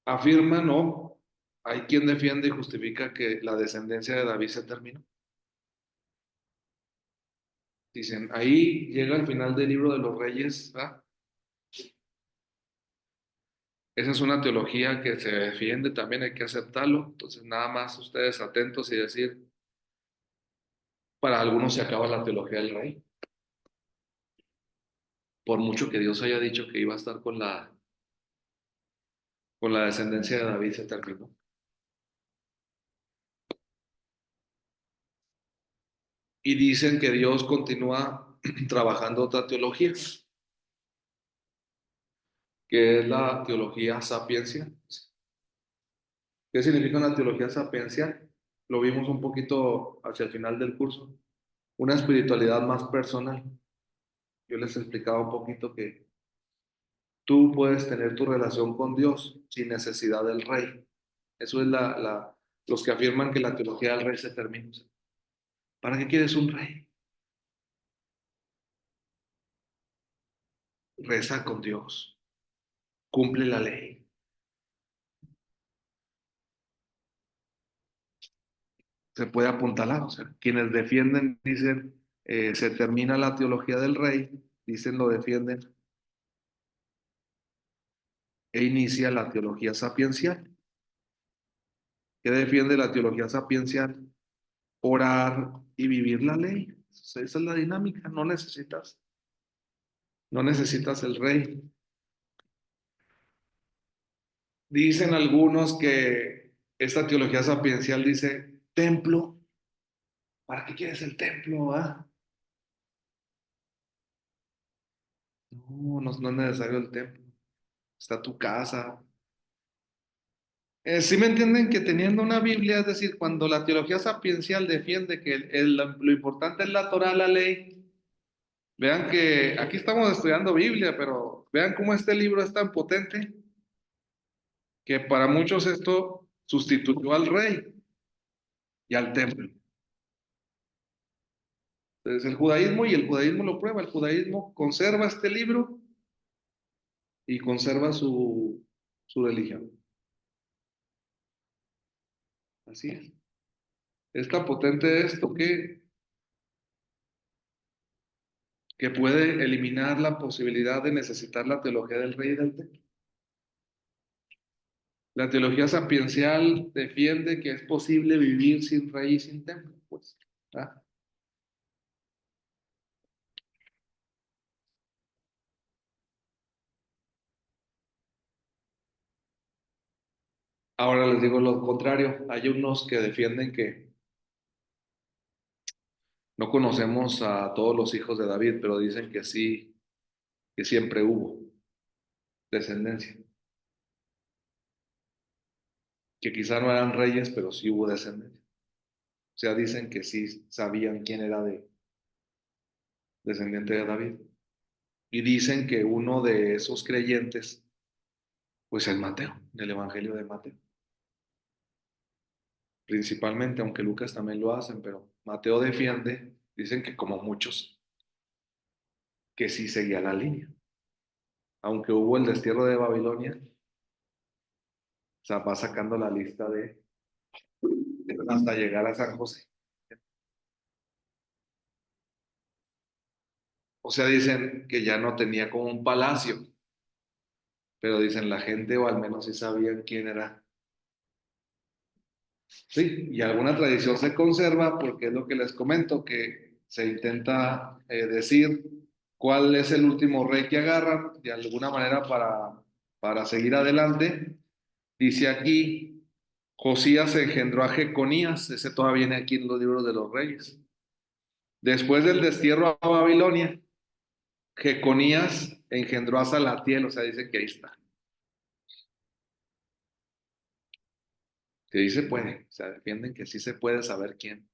Afirman, no, hay quien defiende y justifica que la descendencia de David se terminó. Dicen, ahí llega el final del libro de los reyes, ¿verdad? Esa es una teología que se defiende, también hay que aceptarlo. Entonces, nada más ustedes atentos y decir, para algunos se acaba la teología del rey. Por mucho que Dios haya dicho que iba a estar con la descendencia de David, se terminó. Y dicen que Dios continúa trabajando otra teología, que es la teología sapiencial. ¿Qué significa una teología sapiencial? Lo vimos un poquito hacia el final del curso. Una espiritualidad más personal. Yo les explicaba un poquito que tú puedes tener tu relación con Dios sin necesidad del rey. Eso es los que afirman que la teología del rey se termina. ¿Para qué quieres un rey? Reza con Dios, cumple la ley. Se puede apuntalar, o sea, quienes defienden dicen se termina la teología del rey, dicen lo defienden e inicia la teología sapiencial. ¿Qué defiende la teología sapiencial? Orar y vivir la ley. Esa es la dinámica, no necesitas el rey. Dicen algunos que esta teología sapiencial dice, templo, ¿para qué quieres el templo? Ah? No, no, no es necesario el templo. Está tu casa. Sí me entienden que teniendo una Biblia, es decir, cuando la teología sapiencial defiende que lo importante es la Torah, la ley, vean que aquí estamos estudiando Biblia, pero vean cómo este libro es tan potente que para muchos esto sustituyó al rey y al templo. Entonces el judaísmo, y el judaísmo lo prueba, el judaísmo conserva este libro y conserva su religión. Así es. Es tan potente esto que puede eliminar la posibilidad de necesitar la teología del rey y del templo. La teología sapiencial defiende que es posible vivir sin rey y sin templo, pues. ¿Ah? Ahora les digo lo contrario. Hay unos que defienden que no conocemos a todos los hijos de David, pero dicen que sí, que siempre hubo descendencia. Que quizá no eran reyes, pero sí hubo descendencia. O sea, dicen que sí sabían quién era descendiente de David. Y dicen que uno de esos creyentes, pues es Mateo, del Evangelio de Mateo. Principalmente, aunque Lucas también lo hacen, pero Mateo defiende, dicen que como muchos, que sí seguía la línea. Aunque hubo el destierro de Babilonia, o sea, va sacando la lista hasta llegar a San José. O sea, dicen que ya no tenía como un palacio, pero dicen la gente, o al menos sí sabían quién era. Sí, y alguna tradición se conserva porque es lo que les comento, que se intenta decir cuál es el último rey que agarran de alguna manera para seguir adelante. Dice aquí, Josías engendró a Jeconías, ese todavía viene aquí en los libros de los reyes. Después del destierro a Babilonia, Jeconías engendró a Salatiel, o sea, dice que ahí está. Que sí se puede, o sea, defienden que sí se puede saber quién.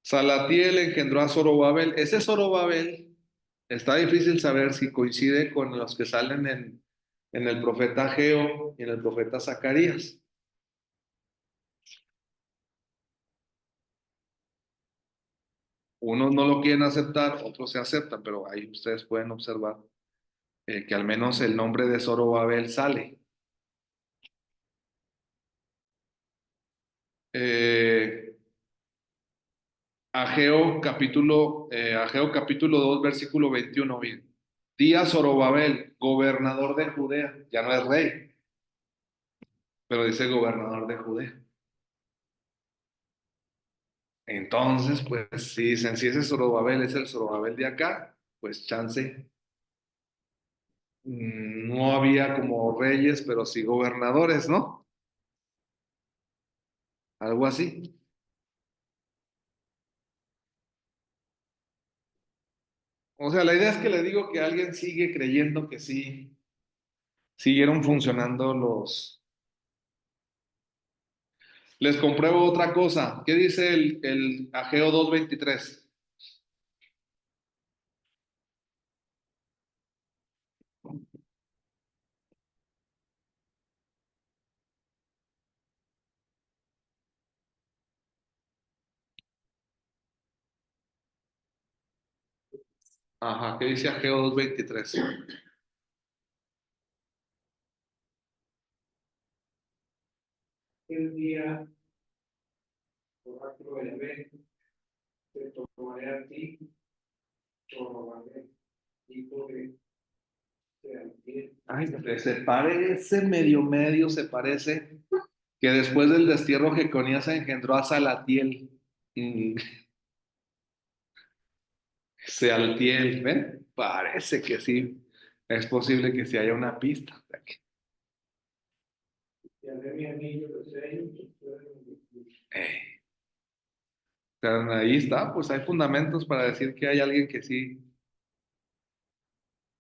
Salatiel engendró a Zorobabel. Ese Zorobabel está difícil saber si coincide con los que salen en el profeta Ageo y en el profeta Zacarías. Unos no lo quieren aceptar, otros se aceptan, pero ahí ustedes pueden observar que al menos el nombre de Zorobabel sale. Eh, Ageo capítulo 2 versículo 21. Bien. Di a Zorobabel, gobernador de Judea, ya no es rey, pero dice gobernador de Judea. Entonces, pues, si dicen, si ese Zorobabel es el Zorobabel de acá, pues chance, no había como reyes, pero sí gobernadores, ¿no? Algo así. O sea, la idea es que le digo que alguien sigue creyendo que sí, siguieron funcionando los. Les compruebo otra cosa. ¿Qué dice el Ageo 2:23? Ajá, ¿qué dice Ageo 2:23?
El día oráculo de Yahvé, te tomaré a ti, Zorobabel, hijo de Sealtiel.
Ay, se parece medio, se parece que después del destierro Jeconías engendró a Salatiel. Mm, Sealtiel, ¿ven? Parece que sí. Es posible que sí haya una pista. O sea
Te haré mi anillo de sello,
eh, sea, ahí está, pues hay fundamentos para decir que hay alguien que sí.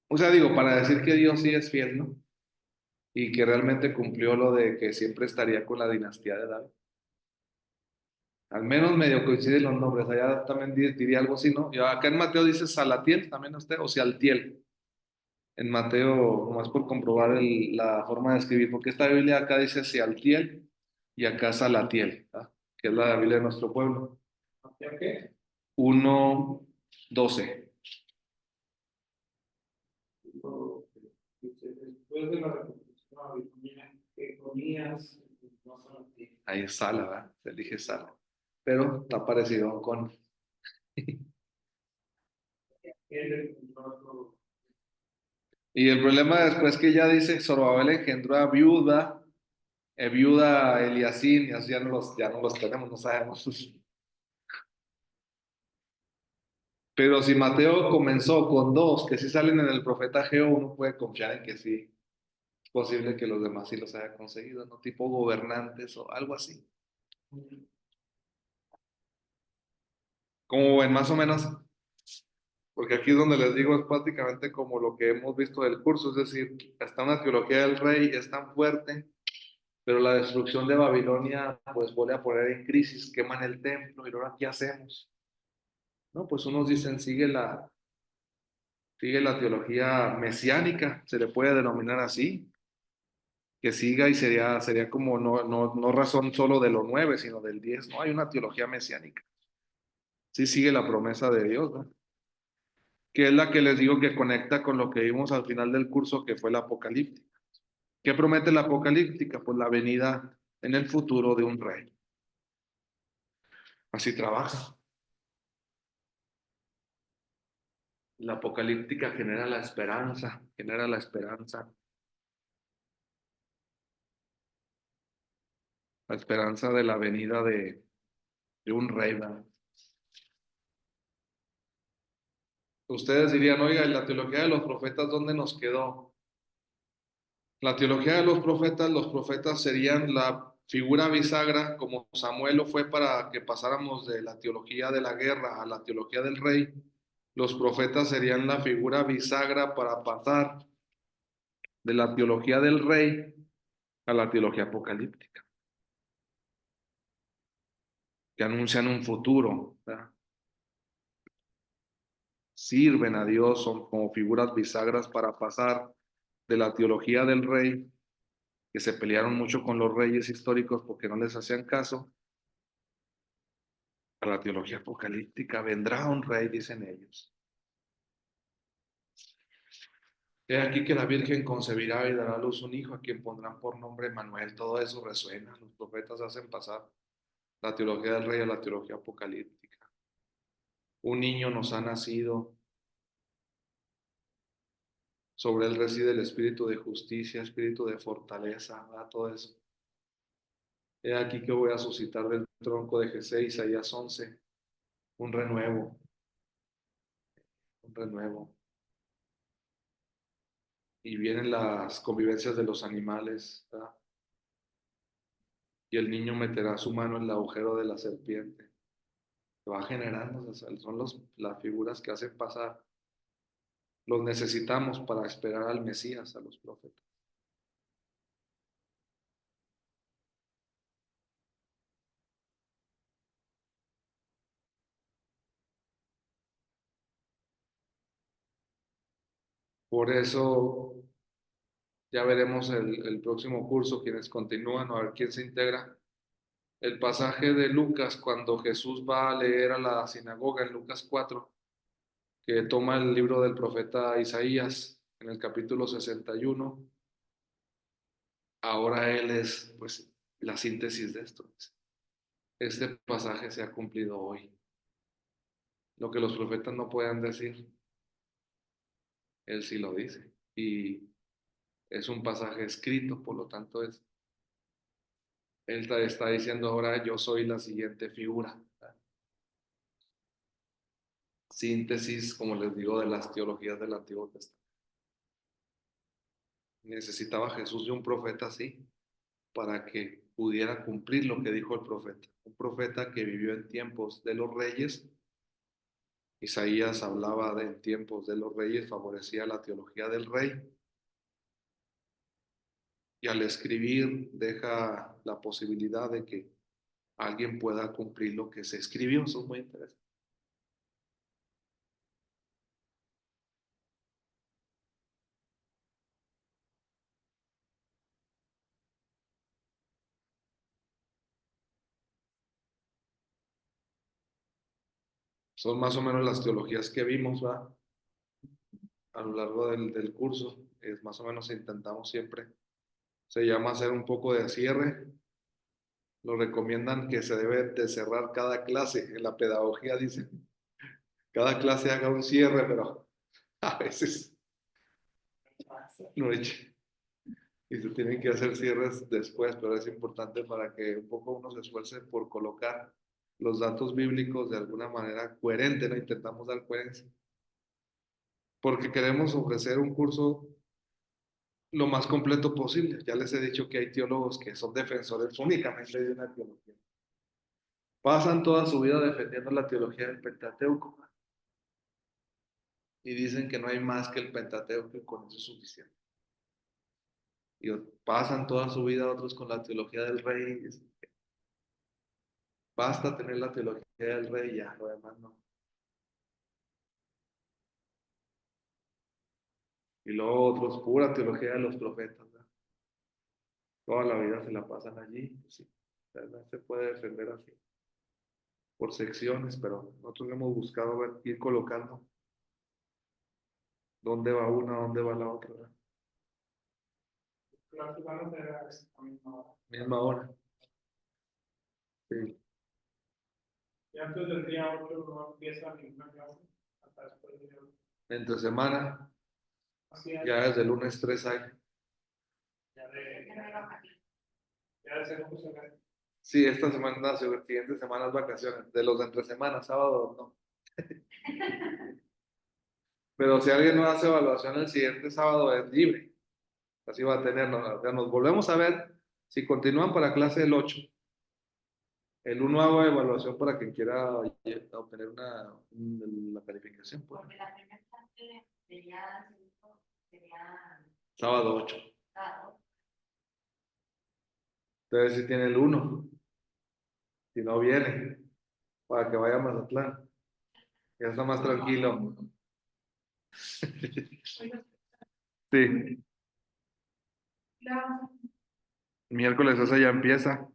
O sea, digo, para decir que Dios sí es fiel, ¿no? Y que realmente cumplió lo de que siempre estaría con la dinastía de David. Al menos medio coinciden los nombres. Allá también diría algo así, ¿no? Y acá en Mateo dice Salatiel, también usted, o Sealtiel. En Mateo, nomás por comprobar la forma de escribir, porque esta Biblia acá dice Sealtiel y acá Salatiel, ¿ah? Que es la Biblia de nuestro pueblo.
¿Ya qué?
1:12.
Después de la reconstrucción babilonia, Econías, no solamente
Ahí es Sala, ¿verdad? Se elige Sala. Pero está parecido con.
él encontró
Y el problema después que ya dice Zorobabel engendró a viuda, viuda Eliacín, y así ya no los tenemos, no sabemos. Pero si Mateo comenzó con dos que sí salen en el profeta Ageo, uno puede confiar en que sí es posible que los demás sí los haya conseguido, ¿no? Tipo gobernantes o algo así. Como ven, más o menos, porque aquí es donde les digo, es prácticamente como lo que hemos visto del curso, es decir, hasta una teología del rey es tan fuerte, pero la destrucción de Babilonia pues vuelve a poner en crisis, queman el templo y ahora ¿qué hacemos? No, pues unos dicen sigue la teología mesiánica, se le puede denominar así, que siga y sería como no razón solo de lo 9 sino del 10. No hay una teología mesiánica. Sí sigue la promesa de Dios, ¿no? Que es la que les digo que conecta con lo que vimos al final del curso, que fue la apocalíptica. ¿Qué promete la apocalíptica? Pues la venida en el futuro de un rey. Así trabaja. La apocalíptica genera la esperanza de la venida de un rey, ¿verdad? Ustedes dirían, oiga, ¿y la teología de los profetas dónde nos quedó? La teología de los profetas serían la figura bisagra, como Samuel lo fue para que pasáramos de la teología de la guerra a la teología del rey. Los profetas serían la figura bisagra para pasar de la teología del rey a la teología apocalíptica, que anuncian un futuro, ¿verdad? Sirven a Dios, son como figuras bisagras para pasar de la teología del rey, que se pelearon mucho con los reyes históricos porque no les hacían caso, a la teología apocalíptica. Vendrá un rey, dicen ellos. He aquí que la Virgen concebirá y dará a luz un hijo a quien pondrán por nombre Manuel. Todo eso resuena. Los profetas hacen pasar la teología del rey a la teología apocalíptica. Un niño nos ha nacido, sobre él reside el espíritu de justicia, espíritu de fortaleza, ¿verdad? Todo eso. He aquí que voy a suscitar del tronco de Jesé, Isaías 11, un renuevo, un renuevo. Y vienen las convivencias de los animales, ¿verdad? Y el niño meterá su mano en el agujero de la serpiente. Se va generando, o sea, son las figuras que hacen pasar. Los necesitamos para esperar al Mesías, a los profetas. Por eso ya veremos el próximo curso, quienes continúan, o a ver quién se integra. El pasaje de Lucas, cuando Jesús va a leer a la sinagoga en Lucas 4, que toma el libro del profeta Isaías en el capítulo 61, ahora él es pues la síntesis de esto. Este pasaje se ha cumplido hoy. Lo que los profetas no puedan decir, él sí lo dice. Y es un pasaje escrito, por lo tanto él está diciendo ahora yo soy la siguiente figura. Síntesis, como les digo, de las teologías del Antiguo Testamento. Necesitaba Jesús de un profeta así para que pudiera cumplir lo que dijo el profeta. un profeta que vivió en tiempos de los reyes. Isaías hablaba de en tiempos de los reyes, favorecía la teología del rey. Y al escribir deja la posibilidad de que alguien pueda cumplir lo que se escribió. Eso es muy interesante. Son más o menos las teologías que vimos, ¿va? A lo largo del curso. Es más o menos intentamos siempre. Se llama hacer un poco de cierre. Lo recomiendan que se debe de cerrar cada clase. En la pedagogía dicen, cada clase haga un cierre, pero a veces no eche. Y se tienen que hacer cierres después, pero es importante para que un poco uno se esfuerce por colocar los datos bíblicos de alguna manera coherente, ¿no? Intentamos dar coherencia. Porque queremos ofrecer un curso lo más completo posible. Ya les he dicho que hay teólogos que son defensores únicamente de una teología. Pasan toda su vida defendiendo la teología del Pentateuco y dicen que no hay más que el Pentateuco y con eso es suficiente. Y pasan toda su vida otros con la teología del rey. Y dicen, basta tener la teología del rey y ya, lo demás no. Y luego otros, pura teología de los profetas, ¿verdad? Toda la vida se la pasan allí. Pues sí, ¿verdad? Se puede defender así, por secciones, pero nosotros hemos buscado ir colocando dónde va una, dónde va la otra, ¿verdad?
Clases van a ser a esta misma hora.
Misma hora. Sí.
Y antes del día 8 no empieza ninguna clase, hasta después del día 8.
Entre semana,
Así es,
ya desde el lunes 3 hay.
ya de segundo semestre.
Sí, esta semana, no, siguiente semana es vacaciones. De los de entre semana, sábado, no. Pero si alguien no hace evaluación el siguiente sábado, es libre. Así va a tenernos. O sea, nos volvemos a ver si continúan para clase el 8. El 1 hago evaluación para quien quiera obtener la calificación. Pues.
Porque la primera clase sería
Sábado 8.
sábado.
Entonces si tiene el 1. Si no viene, para que vaya a Mazatlán. Ya está más tranquilo. Sí.
Claro.
Miércoles esa ya empieza.